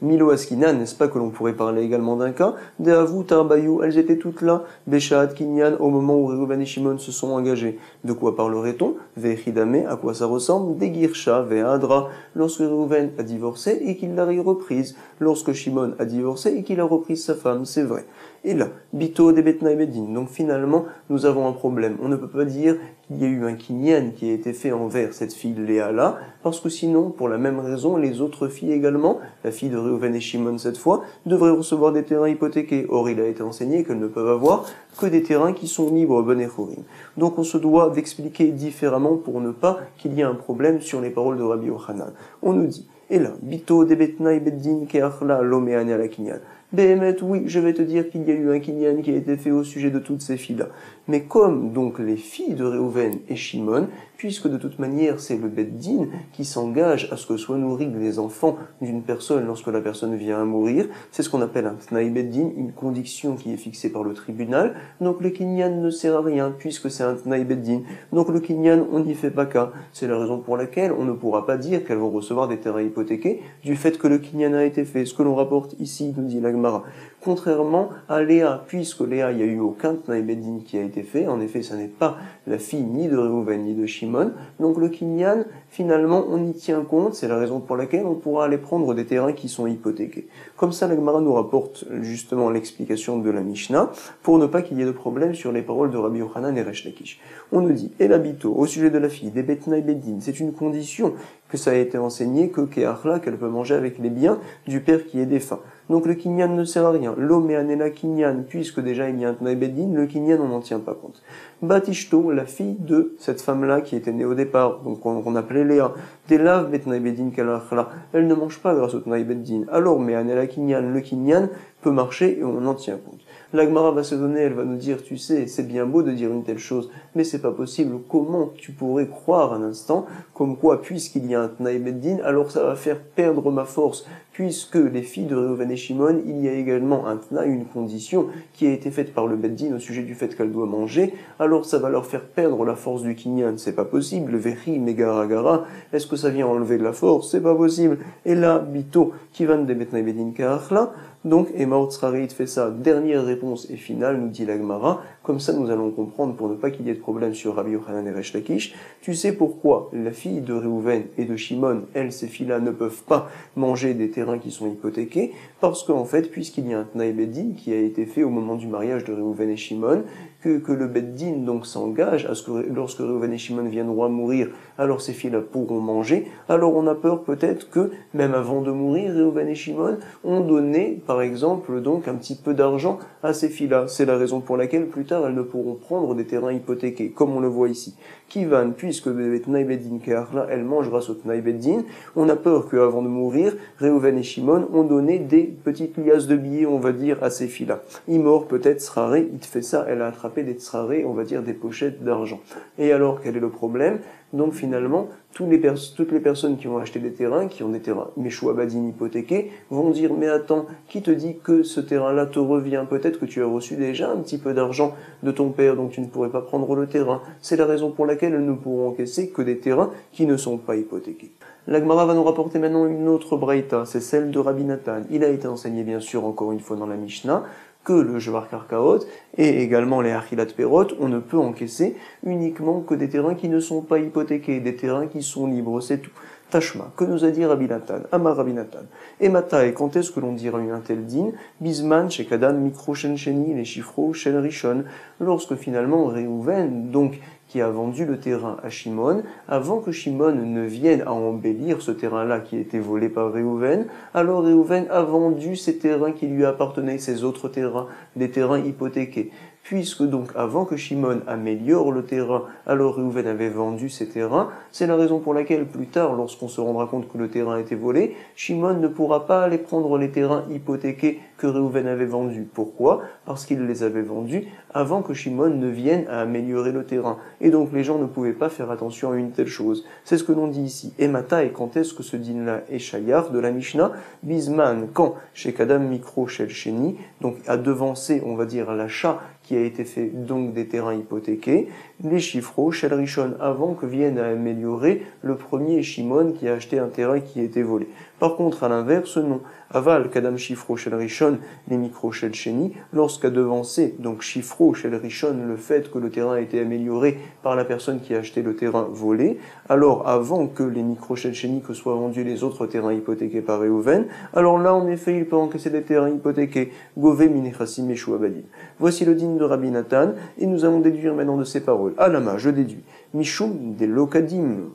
[SPEAKER 1] Milo Askinan, n'est-ce pas que l'on pourrait parler également d'un cas? De Avou, Tarbayou, elles étaient toutes là. Béchat, Kinyan, au moment où Reuven et Shimon se sont engagés. De quoi parlerait-on? Vechidame, à quoi ça ressemble? Des Girsha, Ve'adra, lorsque Reuven a divorcé et qu'il l'a reprise. Lorsque Shimon a divorcé et qu'il a repris sa femme, c'est vrai. Et là, Bito de Betna et Bedin. Donc finalement, nous avons un problème. On ne peut pas dire qu'il y a eu un kinyan qui a été fait envers cette fille Léa-là, parce que sinon, pour la même raison, les autres filles également, la fille de Reuven et Shimon cette fois, devraient recevoir des terrains hypothéqués. Or, il a été enseigné qu'elles ne peuvent avoir que des terrains qui sont libres, Ben et Chorim. Donc on se doit d'expliquer différemment pour ne pas qu'il y ait un problème sur les paroles de Rabbi Yochanan. On nous dit, et là, Bito de Betna et Bedin keachla lomeane ala kinyan. Béhémet, oui, je vais te dire qu'il y a eu un kinyan qui a été fait au sujet de toutes ces filles-là. Mais comme donc les filles de Réhouven et Shimon, puisque de toute manière c'est le Beddin qui s'engage à ce que soient nourris les enfants d'une personne lorsque la personne vient à mourir, c'est ce qu'on appelle un Tnaï Beddin, une condition qui est fixée par le tribunal. Donc le kinyan ne sert à rien puisque c'est un Tnaï Beddin. Donc le kinyan, on n'y fait pas cas. C'est la raison pour laquelle on ne pourra pas dire qu'elles vont recevoir des terrains hypothéqués du fait que le kinyan a été fait. Ce que l'on rapporte ici, nous dit la Gemara. Contrairement à Léa, puisque Léa, il n'y a eu aucun Tnaï Beddin qui a été fait. En effet, ça n'est pas la fille ni de Réhouven ni de Shimon. Donc le kinyan, finalement, on y tient compte. C'est la raison pour laquelle on pourra aller prendre des terrains qui sont hypothéqués. Comme ça, la Gemara nous rapporte justement l'explication de la Mishnah pour ne pas qu'il y ait de problème sur les paroles de Rabbi Yochanan et Resh Lakish. On nous dit, et l'habito, au sujet de la fille, des Betnaï Beddin, c'est une condition que ça a été enseigné que Keachla, qu'elle peut manger avec les biens du père qui est défunt. Donc le kinyan ne sert à rien. L'homme et anela kinyan, puisque déjà il y a un Tnaï Beddin, le kinyan on n'en tient pas compte. Batishto, la fille de cette femme-là qui était née au départ, donc qu'on appelait Léa, Delav betnaï Beddin kalachla, elle ne mange pas grâce au Tnaï Beddin. Alors mais anela kinyan, le kinyan peut marcher et on en tient compte. La Gemara va se donner, elle va nous dire, tu sais, c'est bien beau de dire une telle chose, mais c'est pas possible. Comment tu pourrais croire un instant, comme quoi, puisqu'il y a un Tnaï Beddin, alors ça va faire perdre ma force, puisque les filles de Réhouven et Shimon, il y a également un Tnaï, une condition qui a été faite par le Beddin au sujet du fait qu'elle doit manger, alors ça va leur faire perdre la force du kinyan, c'est pas possible. Le Vechi, Megaragara, est-ce que ça vient enlever de la force? C'est pas possible. Et là, Bito, Kivan de Betnaï Beddin Kaachla, donc, et Maotzrarit fait ça. Dernière réponse et finale, nous dit la Gemara. Comme ça, nous allons comprendre, pour ne pas qu'il y ait de problème sur Rabbi Yochanan et Resh Lakish. Tu sais pourquoi la fille de Réhouven et de Shimon, elles, ces filles-là, ne peuvent pas manger des terrains qui sont hypothéqués? Parce qu'en fait, puisqu'il y a un Tnaï Beddin qui a été fait au moment du mariage de Réhouven et Shimon, que le Beddin donc s'engage à ce que lorsque Réhouven et Shimon viendront à mourir, alors ces filles-là pourront manger. Alors on a peur peut-être que, même avant de mourir, Réhouven et Shimon ont donné, par exemple, donc un petit peu d'argent à ces filles-là. C'est la raison pour laquelle plus tard elles ne pourront prendre des terrains hypothéqués, comme on le voit ici. Kivan, puisque le Tnaï Beddin Keachla, elle mange grâce au Tnaï Beddin, on a peur qu'avant de mourir, Réhouven et Shimon ont donné des petites liasses de billets, on va dire, à ces filles-là. Imor, peut-être, Sraré, il te fait ça, elle a attrapé des Sraré, on va dire des pochettes d'argent. Et alors, quel est le problème? Donc finalement, toutes les personnes qui ont acheté des terrains, qui ont des terrains Meshouabadin hypothéqués, vont dire, mais attends, qui te dit que ce terrain-là te revient? Peut-être que tu as reçu déjà un petit peu d'argent de ton père, donc tu ne pourrais pas prendre le terrain. C'est la raison pour laquelle elles ne pourront encaisser que des terrains qui ne sont pas hypothéqués. La Gemara va nous rapporter maintenant une autre braïta, c'est celle de Rabbi Nathan. Il a été enseigné bien sûr encore une fois dans la Mishnah, que le Jevar Karkaot et également les Achilat Perot, on ne peut encaisser uniquement que des terrains qui ne sont pas hypothéqués, des terrains qui sont libres, c'est tout. Tashma, que nous a dit Rabbi Nathan, Amar Rabbi Nathan. Et Mata, et quand est-ce que l'on dira un tel din? Bisman, Shekadan, Mikro, Shensheni, les Shifro, Shen Rishon, lorsque finalement Réhouven, donc, qui a vendu le terrain à Shimon, avant que Shimon ne vienne à embellir ce terrain-là qui a été volé par Réhouven, alors Réhouven a vendu ces terrains qui lui appartenaient, ces autres terrains, des terrains hypothéqués. Puisque donc avant que Shimon améliore le terrain, alors Réhouven avait vendu ces terrains, c'est la raison pour laquelle plus tard, lorsqu'on se rendra compte que le terrain a été volé, Shimon ne pourra pas aller prendre les terrains hypothéqués que Réhouven avait vendus. Pourquoi? Parce qu'il les avait vendus avant que Shimon ne vienne à améliorer le terrain. Et donc les gens ne pouvaient pas faire attention à une telle chose. C'est ce que l'on dit ici. Et Mata, et quand est-ce que ce din-là est Shayar de la Mishnah? Bisman, quand chez Kadam Mikro Shel Sheni, donc à devancer, on va dire, l'achat qui a été fait donc des terrains hypothéqués, les chiffres Shel Rishon, avant que vienne à améliorer le premier Shimon qui a acheté un terrain qui était volé. Par contre, à l'inverse, non. Aval, Kadam Shifro Shel Rishon, les micro Shel Sheni, lorsqu'a devancé, donc Shifro Shel Rishon, le fait que le terrain a été amélioré par la personne qui a acheté le terrain volé, alors avant que les micro Shel Sheni que soient vendus les autres terrains hypothéqués par Reuven, alors là, en effet, il peut encaisser des terrains hypothéqués. Gové Minechassim Meshu Abadim. Voici le digne de Rabbi Nathan, et nous allons déduire maintenant de ces paroles. Alama, je déduis. Mishum des lokadim.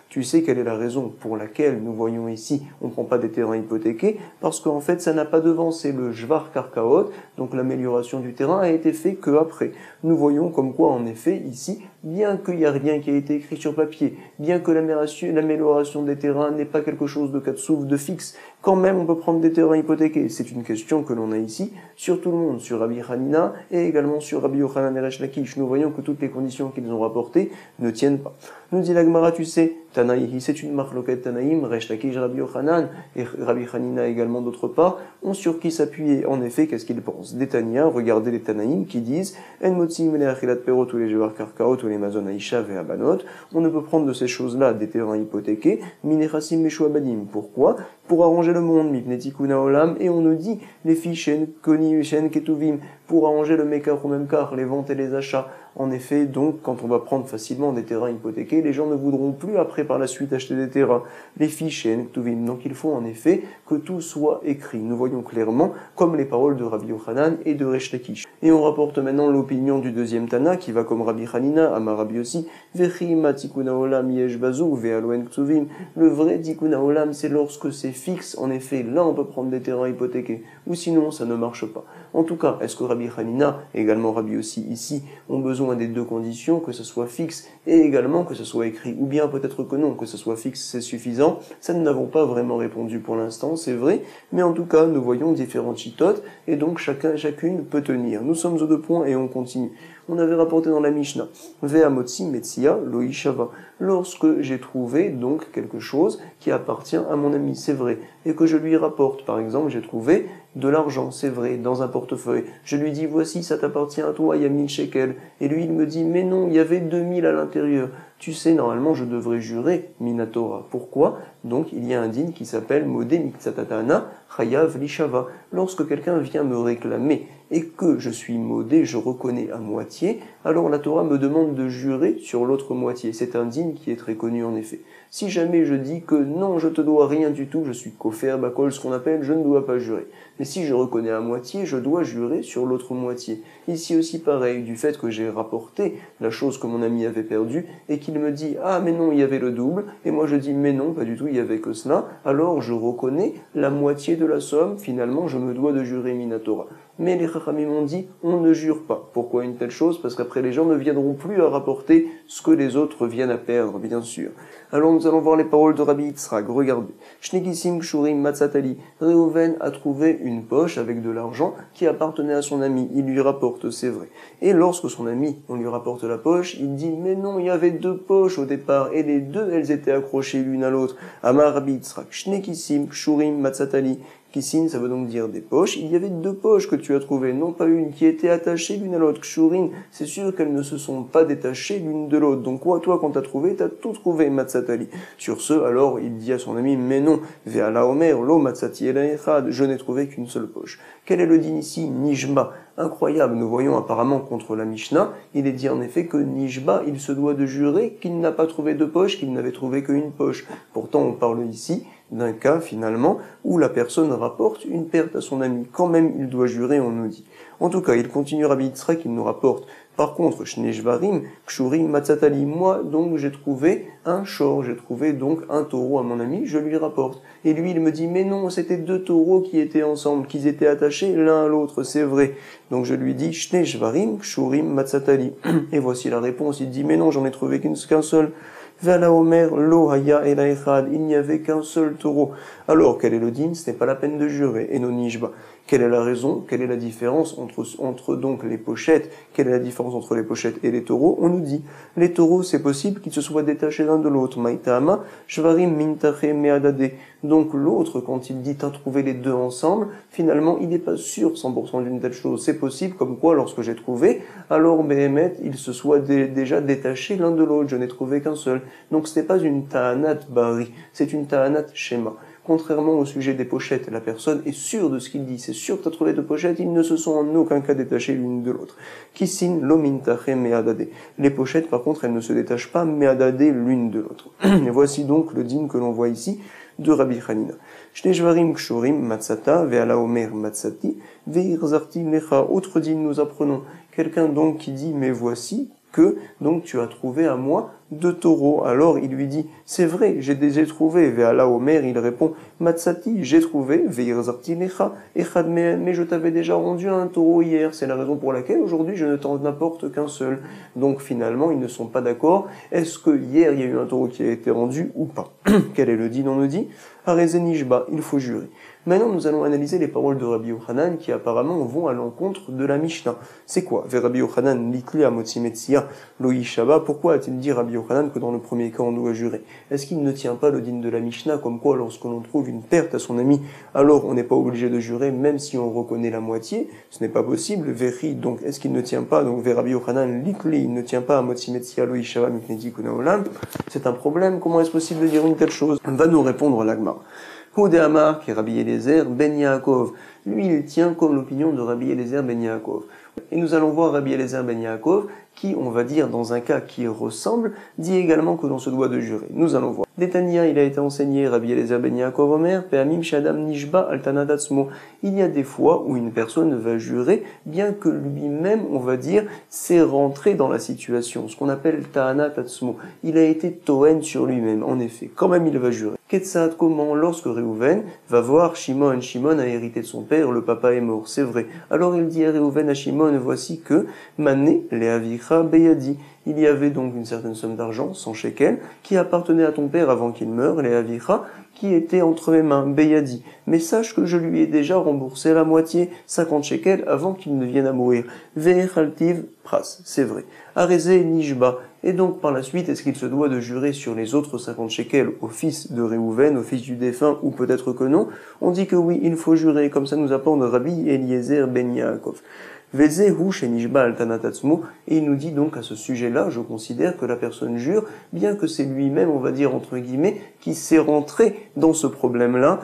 [SPEAKER 1] Tu sais quelle est la raison pour laquelle nous voyons ici, on ne prend pas des terrains hypothéqués, parce qu'en fait, ça n'a pas devancé le Jvar Karkaot, donc l'amélioration du terrain a été fait que après. Nous voyons comme quoi, en effet, ici, bien qu'il n'y a rien qui a été écrit sur papier, bien que l'amélioration des terrains n'est pas quelque chose de katsouf, de fixe, quand même on peut prendre des terrains hypothéqués. C'est une question que l'on a ici sur tout le monde, sur Rabbi Hanina et également sur Rabbi Yochanan et Resh Lakish. Nous voyons que toutes les conditions qu'ils ont rapportées ne tiennent pas. Nous dit la Gemara, tu sais, Tanaïhi, c'est une marloquette Tanaïm, Resh Lakish, Rabbi Yochanan et Rabbi Hanina également d'autre part, ont sur qui s'appuyer. En effet, qu'est-ce qu'ils pensent? Des Tania, regardez les Tanaïm qui disent En Motsim le Achilat Perot ou les Jevar Karkaot ou les Mazon Aisha et Abanot, on ne peut prendre de ces choses-là des terrains hypothéqués, Minechassim Meshu Abadim. Pourquoi? Pour arranger le monde, Mipnetikuna Olam, et on nous dit les fichen, Koni, Shen, Ketuvim, pour arranger le Mekar ou même car, les ventes et les achats. En effet, donc, quand on va prendre facilement des terrains hypothéqués, les gens ne voudront plus après par la suite acheter des terrains. Les fichen, Ketuvim. Donc il faut en effet que tout soit écrit. Nous voyons clairement, comme les paroles de Rabbi Yochanan et de Resh Lakish. Et on rapporte maintenant l'opinion du deuxième Tana, qui va comme Rabbi Hanina, Amar Rabbi aussi, Vechi Matikuna Olam Yesh Bazou, Ve'aloen Ktuvim. Le vrai Tikuna Olam, c'est lorsque c'est fixe. En effet, là on peut prendre des terrains hypothéqués. Ou sinon, ça ne marche pas. En tout cas, est-ce que Rabbi Hanina, et également Rabbi aussi ici, ont besoin des deux conditions, que ce soit fixe et également que ce soit écrit? Ou bien peut-être que non, que ce soit fixe c'est suffisant. Ça nous n'avons pas vraiment répondu pour l'instant, c'est vrai, mais en tout cas nous voyons différentes chitotes et donc chacune peut tenir. Nous sommes aux deux points et on continue. On avait rapporté dans la Mishnah, Ve'amotzi Metsia Loishava, lorsque j'ai trouvé donc quelque chose qui appartient à mon ami, c'est vrai, et que je lui rapporte, par exemple, j'ai trouvé de l'argent, c'est vrai, dans un portefeuille. Je lui dis, voici, ça t'appartient à toi, il y a 1000 shekels. Et lui, il me dit, mais non, il y avait 2000 à l'intérieur. Tu sais, normalement, je devrais jurer Minatora. Pourquoi? Donc, il y a un digne qui s'appelle Modé Miksatatana Chayav Lishava. Lorsque quelqu'un vient me réclamer et que je suis modé, je reconnais à moitié, alors la Torah me demande de jurer sur l'autre moitié. C'est un digne qui est très connu en effet. Si jamais je dis que non, je te dois rien du tout, je suis kofer, bakol, ce qu'on appelle, je ne dois pas jurer. Mais si je reconnais à moitié, je dois jurer sur l'autre moitié. Ici aussi pareil, du fait que j'ai rapporté la chose que mon ami avait perdue et qu'il me dit « Ah, mais non, il y avait le double » et moi je dis « Mais non, pas du tout, il y avait que cela », alors je reconnais la moitié de la somme, finalement je me dois de jurer Minatora. Mais les Chachamim m'ont dit, on ne jure pas. Pourquoi une telle chose? Parce qu'après les gens ne viendront plus à rapporter ce que les autres viennent à perdre, bien sûr. Alors nous allons voir les paroles de Rabbi Yitzhak. Regardez. Shnegisim Kshurim Matzatali. Reuven a trouvé une poche avec de l'argent qui appartenait à son ami. Il lui rapporte, c'est vrai. Et lorsque son ami, on lui rapporte la poche, il dit, mais non, il y avait deux poches au départ, et les deux, elles étaient accrochées l'une à l'autre. Amar Rabbi Yitzhak. Shnegisim Kshurim Matzatali. Kissin, ça veut donc dire des poches. Il y avait deux poches que tu as trouvées, non pas une, qui étaient attachées l'une à l'autre. Kshurin, c'est sûr qu'elles ne se sont pas détachées l'une de l'autre. Donc quoi, toi, quand t'as trouvé, t'as tout trouvé, Matsatali. Sur ce, alors, il dit à son ami, mais non, Ve'ala Omer, lo Matsati ela echad, je n'ai trouvé qu'une seule poche. Quel est le din ici? Nijba. Incroyable, nous voyons apparemment contre la Mishnah, il est dit en effet que Nijba, il se doit de jurer qu'il n'a pas trouvé deux poches, qu'il n'avait trouvé qu'une poche. Pourtant, on parle ici d'un cas, finalement, où la personne rapporte une perte à son ami. Quand même, il doit jurer, on nous dit. En tout cas, il continue Rabbi Yitzhak, il nous rapporte. Par contre, Shnejvarim, Kshurim, Matzatali, moi, donc, j'ai trouvé un shor, j'ai trouvé donc un taureau à mon ami, je lui rapporte. Et lui, il me dit, mais non, c'était deux taureaux qui étaient ensemble, qu'ils étaient attachés l'un à l'autre, c'est vrai. Donc, je lui dis, Shnejvarim, Kshurim, Matzatali. Et voici la réponse, il dit, mais non, j'en ai trouvé qu'un seul. Ve'ala Omer lo haya ela echad, il n'y avait qu'un seul taureau. Alors, quel est le din? Ce n'est pas la peine de jurer, et non nishba. Quelle est la raison? Quelle est la différence entre donc les pochettes? Quelle est la différence entre les pochettes et les taureaux? On nous dit, les taureaux, c'est possible qu'ils se soient détachés l'un de l'autre. Maïtama, shvarim mintache meadade. Donc l'autre, quand il dit t'as trouvé les deux ensemble, finalement, il n'est pas sûr 100% d'une telle chose. C'est possible, comme quoi, lorsque j'ai trouvé, alors Behemet, ils se soient déjà détachés l'un de l'autre. Je n'ai trouvé qu'un seul. Donc ce n'est pas une ta'anat bari, c'est une ta'anat shema. Contrairement au sujet des pochettes, la personne est sûre de ce qu'il dit, c'est sûr que tu as trouvé deux pochettes, ils ne se sont en aucun cas détachés l'une de l'autre. Kissin lo mintache meadade. Les pochettes, par contre, elles ne se détachent pas meadade l'une de l'autre. Et voici donc le din que l'on voit ici de Rabbi Hanina. Shnei shvarim kshurim matzata ve'ala omer matzati ve'irzarti lecha. Autre din, nous apprenons quelqu'un donc qui dit mais voici que donc tu as trouvé à moi deux taureaux. Alors il lui dit c'est vrai, j'ai déjà trouvé. Ve'ala omer, il répond matzati, j'ai trouvé. Ve'irzarti lecha echad me'en, mais je t'avais déjà rendu un taureau hier. C'est la raison pour laquelle aujourd'hui je ne t'en apporte qu'un seul. Donc finalement ils ne sont pas d'accord. Est-ce que hier il y a eu un taureau qui a été rendu ou pas? Quel est le din? On nous dit Harezenishba, il faut jurer. Maintenant, nous allons analyser les paroles de Rabbi Yochanan qui apparemment vont à l'encontre de la Mishnah. C'est quoi? Ve Rabbi Yochanan likli amotzi metzia lo yishaba. Pourquoi a-t-il dit Rabbi Yochanan que dans le premier cas on doit jurer? Est-ce qu'il ne tient pas le din de la Mishnah comme quoi lorsque l'on trouve une perte à son ami, alors on n'est pas obligé de jurer même si on reconnaît la moitié? Ce n'est pas possible. Veri, donc est-ce qu'il ne tient pas, donc Ve Rabbi Yochanan likli, il ne tient pas amotzi metzia lo yishaba mikneti kunaolam? C'est un problème. Comment est-ce possible de dire une telle chose? Va nous répondre l'Agmara. Hude Amar, qui est Rabbi Eliezer ben Yaakov. Lui, il tient comme l'opinion de Rabbi Eliezer ben Yaakov. Et nous allons voir Rabbi Eliezer ben Yaakov, qui, on va dire, dans un cas qui ressemble, dit également que l'on se doit de jurer. Nous allons voir. Détania, il a été enseigné, Rabbi Eliezer ben Yaakov Omer, Pe'amim Shadam Nishba Altanadatsmo. Il y a des fois où une personne va jurer, bien que lui-même, on va dire, s'est rentré dans la situation. Ce qu'on appelle Ta'anatatsmo. Il a été Toen sur lui-même. En effet, quand même il va jurer. Ketsat, comment? Lorsque Réhouven va voir Shimon. Shimon a hérité de son père, le papa est mort. C'est vrai. Alors il dit à Réhouven, à Shimon, voici que Mané, Leavicha, Beyadi. Il y avait donc une certaine somme d'argent, 100 shekels, qui appartenait à ton père avant qu'il meure, Leavicha, qui était entre mes mains, Beyadi. Mais sache que je lui ai déjà remboursé la moitié, 50 shekels, avant qu'il ne vienne à mourir. Ve'echaltiv, pras, c'est vrai. Arezé, Nishba. Et donc, par la suite, est-ce qu'il se doit de jurer sur les autres 50 shekels au fils de Réhouven, au fils du défunt, ou peut-être que non? On dit que oui, il faut jurer, comme ça nous apprend Rabbi Eliezer ben Yaakov. Vezehu shenishba altanatatsumo, et il nous dit donc à ce sujet-là, je considère que la personne jure, bien que c'est lui-même, on va dire entre guillemets, qui s'est rentré dans ce problème-là,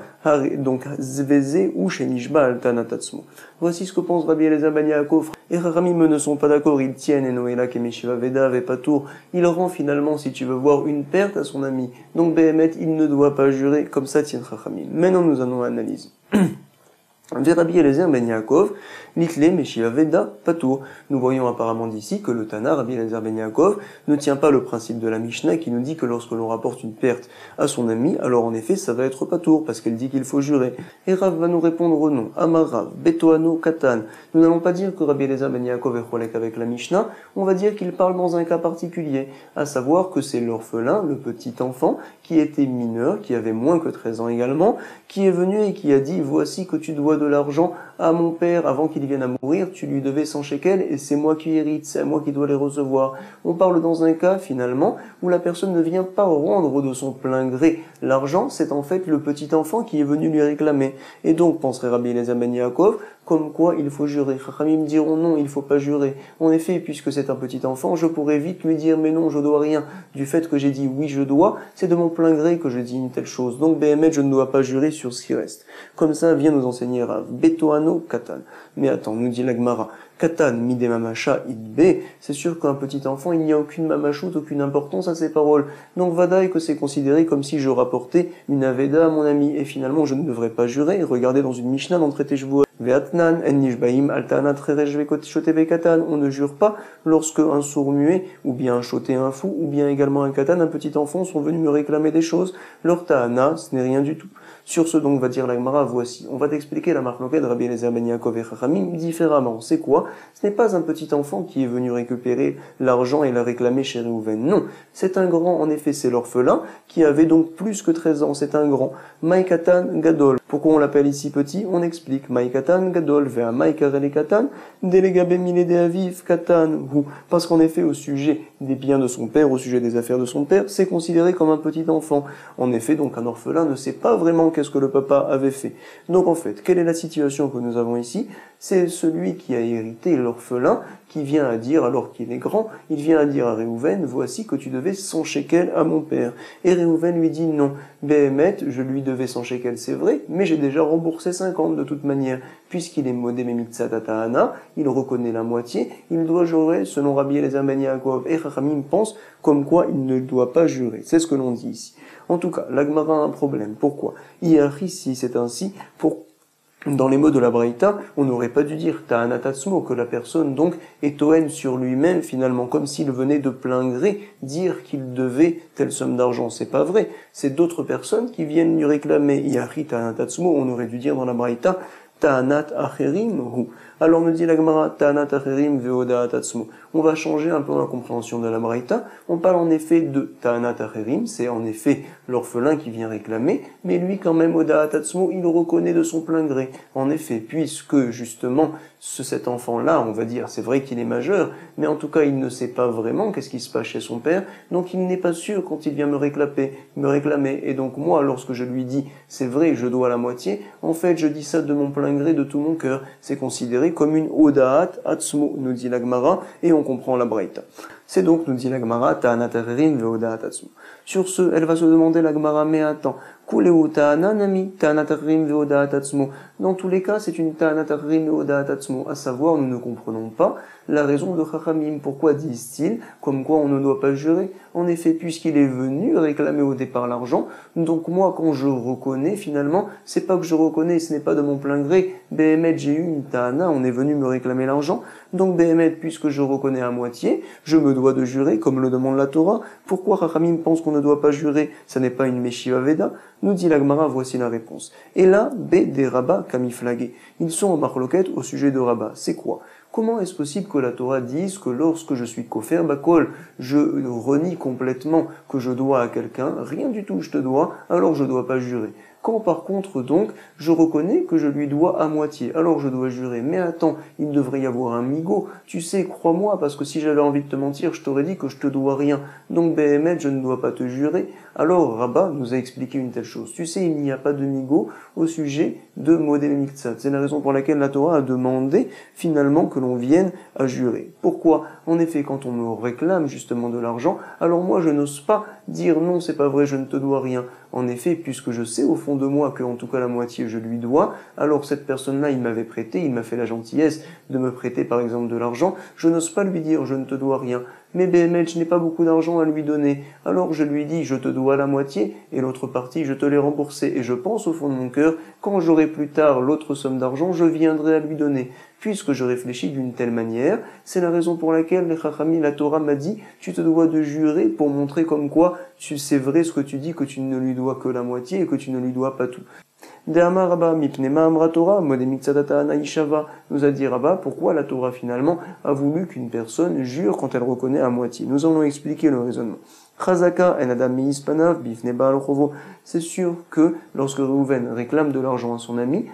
[SPEAKER 1] donc Vezehu shenishba altanatatsumo. Voici ce que pense Rabbi Eliezer ben Yaakov. Et Rahamim ne sont pas d'accord, ils tiennent Enoela Kemeshiva Veda Vepatour. Il rend finalement, si tu veux voir, une perte à son ami. Donc Behemet, il ne doit pas jurer, comme ça tient Rahamim. Maintenant nous allons analyser. Rabbi Eliezer ben Yaakov, Litle Meshiva Veda Patour. Nous voyons apparemment d'ici que le Tana, Rabbi Eliezer ben Yaakov, ne tient pas le principe de la Mishnah qui nous dit que lorsque l'on rapporte une perte à son ami, alors en effet ça va être Patour, parce qu'elle dit qu'il faut jurer. Et Rav va nous répondre non. Amarav, Betoano, Katan. Nous n'allons pas dire que Rabbi Eliezer ben Yaakov est cholek avec la Mishnah, on va dire qu'il parle dans un cas particulier, à savoir que c'est l'orphelin, le petit enfant, qui était mineur, qui avait moins que 13 ans également, qui est venu et qui a dit, voici que tu dois de l'argent à mon père avant qu'il vienne à mourir, tu lui devais 100 shekels et c'est moi qui hérite, c'est à moi qui dois les recevoir. On parle dans un cas, finalement, où la personne ne vient pas rendre de son plein gré l'argent, c'est en fait le petit enfant qui est venu lui réclamer. Et donc, penserait Rabbi Eliezer ben Yaakov, comme quoi il faut jurer. Chachamim diront non, il faut pas jurer. En effet, puisque c'est un petit enfant, je pourrais vite lui dire mais non, je dois rien. Du fait que j'ai dit oui, je dois, c'est de mon plein gré que je dis une telle chose. Donc, Behemet, je ne dois pas jurer sur ce qui reste. Comme ça vient nous enseigner Rav. Betoano Katan. Mais attends, nous dit l'Agmara. Katan mide mamacha idbe. C'est sûr qu'un petit enfant, il n'y a aucune mamachoute, aucune importance à ses paroles. Donc, vadaï que c'est considéré comme si je rapportais une aveda à mon ami. Et finalement, je ne devrais pas jurer. Regardez dans une Mishnah dans le traité Shvuot. Ve'atnan en nishbaim altanat rerej vekotishote bekatan. On ne jure pas lorsque un sourd muet, ou bien un choté un fou, ou bien également un katan, un petit enfant, sont venus me réclamer des choses. Leur ta'ana, ce n'est rien du tout. Sur ce, donc, va dire la Gemara, voici. On va t'expliquer la marloquette de Rabbi Eliezer ben Yaakov et Chachamim différemment. C'est quoi? Ce n'est pas un petit enfant qui est venu récupérer l'argent et l'a réclamer chez Réhouven. Non. C'est un grand, en effet, c'est l'orphelin qui avait donc plus que 13 ans. C'est un grand. Maïkatan Gadol. Pourquoi on l'appelle ici petit? On explique. Maïkatan Gadol, vea Maïkarele Katan, Delegabe Milede Aviv Katan. Parce qu'en effet, au sujet des biens de son père, au sujet des affaires de son père, c'est considéré comme un petit enfant. En effet, donc un orphelin ne sait pas vraiment qu'est-ce que le papa avait fait. Donc en fait, quelle est la situation que nous avons ici? C'est celui qui a hérité, l'orphelin, qui vient à dire, alors qu'il est grand, il vient à dire à Réhouven, voici que tu devais 100 shekels à mon père. Et Réhouven lui dit non, Béhémet, je lui devais 100 shekels, c'est vrai, mais j'ai déjà remboursé 50 de toute manière. Puisqu'il est modé Memitzat Atahana, il reconnaît la moitié, il doit jurer, selon Rabbi Eliezer ben Yaakov et Chachamim pense, comme quoi il ne doit pas jurer. C'est ce que l'on dit ici. En tout cas, la Gemara a un problème. Pourquoi? Ici, c'est ainsi, dans les mots de la Braïta, on n'aurait pas dû dire Ta'anatatsmo, que la personne donc est Toen sur lui-même, finalement, comme s'il venait de plein gré dire qu'il devait telle somme d'argent. C'est pas vrai. C'est d'autres personnes qui viennent lui réclamer. Iari Ta'anatatsmo, on aurait dû dire dans la Braïta Ta'anat Acherim. Alors nous dit la Gemara Ta'anat Acherim ve'oda tatsmo. On va changer un peu la compréhension de la Braïta. On parle en effet de Ta'anat Acherim, c'est en effet l'orphelin qui vient réclamer, mais lui quand même oda tatsmo, il reconnaît de son plein gré. En effet, puisque justement cet enfant-là, on va dire, c'est vrai qu'il est majeur, mais en tout cas il ne sait pas vraiment qu'est-ce qui se passe chez son père, donc il n'est pas sûr quand il vient me réclamer. Et donc moi, lorsque je lui dis c'est vrai, je dois la moitié, en fait je dis ça de mon plein gré, de tout mon cœur. C'est considéré comme une odaat atzmo, nous dit la Gemara, et on comprend la Braïta. C'est donc, nous dit la Gemara, ta'anat acherim ve'odaat atzmo. Sur ce, elle va se demander la Gemara, mais attends, kuleu ta'ana nami, ta'anat acherim ve'odaat atzmo. Dans tous les cas, c'est une ta'anat acherim ve'odaat atzmo, à savoir, nous ne comprenons pas la raison de Chachamim. Pourquoi disent-ils, comme quoi on ne doit pas jurer? En effet, puisqu'il est venu réclamer au départ l'argent, donc moi, quand je reconnais, finalement, c'est pas que je reconnais, ce n'est pas de mon plein gré, Béhémet, j'ai eu une ta'ana, on est venu me réclamer l'argent, donc Béhémet, puisque je reconnais à moitié, je me dois de jurer, comme le demande la Torah. Pourquoi Chachamim pense qu'on ne doit pas jurer? Ça n'est pas une Meshiva Veda? Nous dit la Gemara, voici la réponse. Et là, des Rabbah kamiflagués. Ils sont en marloquette au sujet de Rabbah. C'est quoi? Comment est-ce possible que la Torah dise que lorsque je suis kofer bakol, je renie complètement que je dois à quelqu'un, rien du tout je te dois, alors je dois pas jurer? Quand par contre donc, je reconnais que je lui dois à moitié, alors je dois jurer. Mais attends, il devrait y avoir un migo. Tu sais, crois-moi, parce que si j'avais envie de te mentir, je t'aurais dit que je te dois rien. Donc Béhémet, je ne dois pas te jurer. Alors Rabbah nous a expliqué une telle chose. Tu sais, il n'y a pas de migo au sujet de modé miktsat. C'est la raison pour laquelle la Torah a demandé finalement que l'on vienne à jurer. Pourquoi? En effet, quand on me réclame justement de l'argent, alors moi je n'ose pas dire non, c'est pas vrai, je ne te dois rien. En effet, puisque je sais au fond de moi que en tout cas la moitié je lui dois, alors cette personne-là, il m'avait prêté, il m'a fait la gentillesse de me prêter par exemple de l'argent, je n'ose pas lui dire je ne te dois rien. Mais Béhémet, je n'ai pas beaucoup d'argent à lui donner. Alors je lui dis, je te dois la moitié, et l'autre partie, je te l'ai remboursée. Et je pense au fond de mon cœur, quand j'aurai plus tard l'autre somme d'argent, je viendrai à lui donner. Puisque je réfléchis d'une telle manière, c'est la raison pour laquelle les Chachamim, la Torah m'a dit, tu te dois de jurer pour montrer comme quoi c'est vrai ce que tu dis, que tu ne lui dois que la moitié et que tu ne lui dois pas tout. De'amar Rabba mipnema amra Torah modemitzadata anaishava, nous a dit Rabba pourquoi la Torah finalement a voulu qu'une personne jure quand elle reconnaît à moitié. Nous allons expliquer le raisonnement. Chazaka en adam miispanav bifne baal chovo. C'est sûr que lorsque Réhouven réclame de l'argent à son ami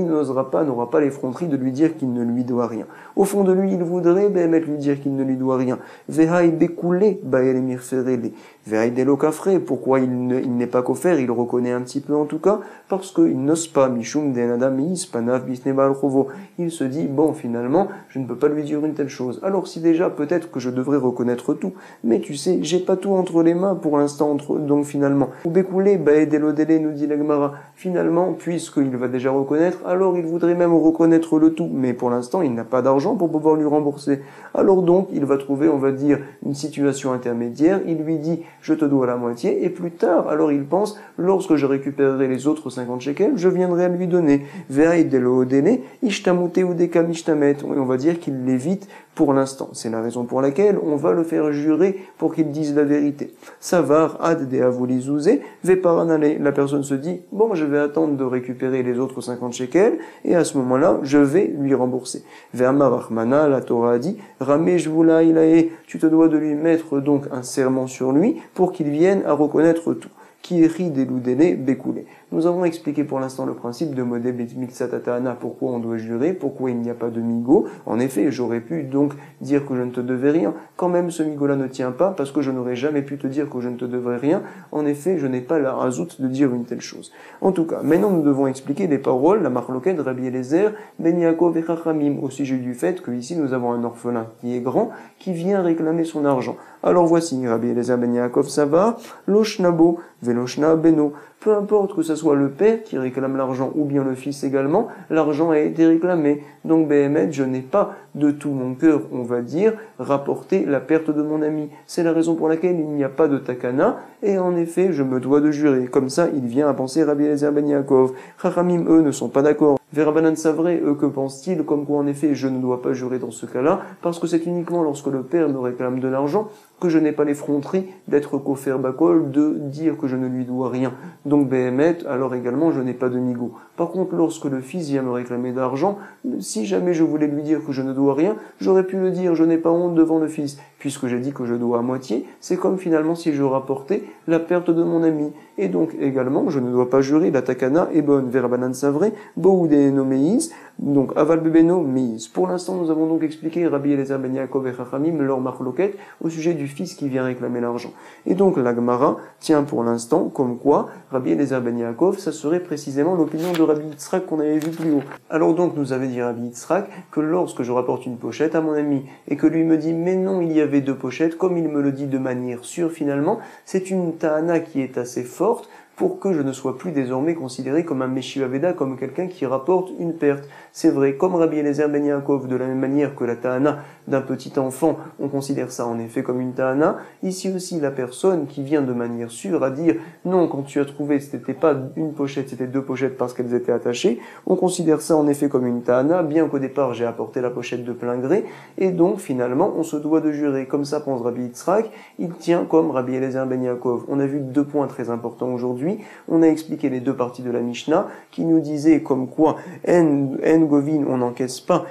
[SPEAKER 1] n'aura pas l'effronterie de lui dire qu'il ne lui doit rien. Au fond de lui, il voudrait Béhémet lui dire qu'il ne lui doit rien. Vehaï bekoulé baelemir ferele. Vehaï delokafre. Pourquoi il n'est pas kofer? Il reconnaît un petit peu en tout cas, parce qu'il n'ose pas. Mishum den adam miispanav bifne baal chovo. Il se dit, bon, finalement, je ne peux pas lui dire une telle chose. Alors si déjà, peut-être que je devrais reconnaître tout. Mais tu sais, j'ai pas tout entre les mains pour l'instant, donc finalement. Ou bekoulé baedelodele, nous dit la Gemara. Finalement, puisqu'il va déjà reconnaître, alors il voudrait même reconnaître le tout. Mais pour l'instant, il n'a pas d'argent pour pouvoir lui rembourser. Alors donc, il va trouver, on va dire, une situation intermédiaire. Il lui dit, je te dois la moitié. Et plus tard, alors il pense, lorsque je récupérerai les autres 50 shekels, je viendrai à lui donner. Ve'aidelodele, ishtamute ou dekamishtamet. Et on va dire qu'il l'évite pour l'instant. C'est la raison pour laquelle on va le faire jurer pour qu'il dise la vérité. limité. Savar ad de avolizouzé, veparanale. La personne se dit, bon, je vais attendre de récupérer les autres 50 shekels, et à ce moment-là, je vais lui rembourser. Ve'amar Rahmana, la Torah a dit, Ramé jvoula ilae, tu te dois de lui mettre donc un serment sur lui, pour qu'il vienne à reconnaître tout. Qui rit des loudélé, bécoulé. Nous avons expliqué pour l'instant le principe de modé miksatana, pourquoi on doit jurer, pourquoi il n'y a pas de migo. En effet, j'aurais pu donc dire que je ne te devais rien. Quand même, ce migo-là ne tient pas, parce que je n'aurais jamais pu te dire que je ne te devrais rien. En effet, je n'ai pas la razoute de dire une telle chose. En tout cas, maintenant nous devons expliquer les paroles, la marloquette de Rabbi Eliezer, Ben Yaakov et Chachamim, au sujet du fait que ici nous avons un orphelin qui est grand, qui vient réclamer son argent. Alors voici, Rabbi Eliezer Ben Yaakov Sava, Loshnabo, Veloshna Beno. Peu importe que ce soit le père qui réclame l'argent ou bien le fils également, l'argent a été réclamé. Donc Béhémet, je n'ai pas de tout mon cœur, on va dire, rapporté la perte de mon ami. C'est la raison pour laquelle il n'y a pas de takana, et en effet, je me dois de jurer. Comme ça, il vient à penser Rabbi Eliezer Ben Yaakov. Chachamim, eux, ne sont pas d'accord. Verabanan Savré, eux, que pensent-ils? Comme quoi, en effet, je ne dois pas jurer dans ce cas-là, parce que c'est uniquement lorsque le père me réclame de l'argent que je n'ai pas l'effronterie d'être kofer bakol, de dire que je ne lui dois rien. Donc Béhémet, alors également, je n'ai pas de migo. Par contre, lorsque le fils vient me réclamer d'argent, si jamais je voulais lui dire que je ne dois rien, j'aurais pu le dire, je n'ai pas honte devant le fils. Puisque j'ai dit que je dois à moitié, c'est comme finalement si je rapportais la perte de mon ami. Et donc également, je ne dois pas jurer, la takana est bonne, verbanan savré, boudé no meis, donc aval bebeno meis. Pour l'instant, nous avons donc expliqué Rabbi Eliezer Ben Yaakov et Chachamim leur marloquette au sujet du fils qui vient réclamer l'argent. Et donc la Gemara tient pour l'instant comme quoi Rabbi Eliezer Ben Yaakov, ça serait précisément l'opinion de Rabbi Yitzhak qu'on avait vu plus haut. Alors donc nous avait dit Rabbi Yitzhak que lorsque je rapporte une pochette à mon ami et que lui me dit mais non il y avait 2 pochettes, comme il me le dit de manière sûre finalement, c'est une ta'ana qui est assez forte pour que je ne sois plus désormais considéré comme un Meshiva Veda, comme quelqu'un qui rapporte une perte. C'est vrai, comme Rabbi Eliezer Ben Yaakov, de la même manière que la ta'ana d'un petit enfant, on considère ça en effet comme une ta'ana, ici aussi la personne qui vient de manière sûre à dire non, quand tu as trouvé, c'était pas une pochette, c'était 2 pochettes parce qu'elles étaient attachées, on considère ça en effet comme une ta'ana, bien qu'au départ j'ai apporté la pochette de plein gré, et donc finalement on se doit de jurer. Comme ça pense Rabbi Yitzhak, il tient comme Rabbi Eliezer Ben Yaakov. On a vu 2 points très importants aujourd'hui. On a expliqué les 2 parties de la Mishnah qui nous disaient comme quoi en govin, on n'encaisse pas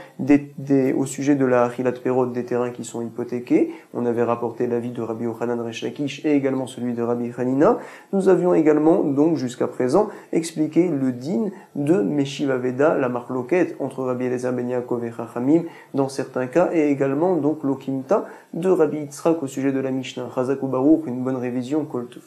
[SPEAKER 1] au sujet de la Achilat Perot des terrains qui sont hypothéqués. On avait rapporté l'avis de Rabbi Yochanan Resh Lakish et également celui de Rabbi Hanina. Nous avions également donc jusqu'à présent expliqué le din de Meshiva Veda, la marloquette entre Rabbi Eliezer Ben Yaakov et Chachamim dans certains cas, et également donc l'okimta de Rabbi Yitzhak au sujet de la Mishnah. Chazak ou Baruch, une bonne révision, Kol Tov.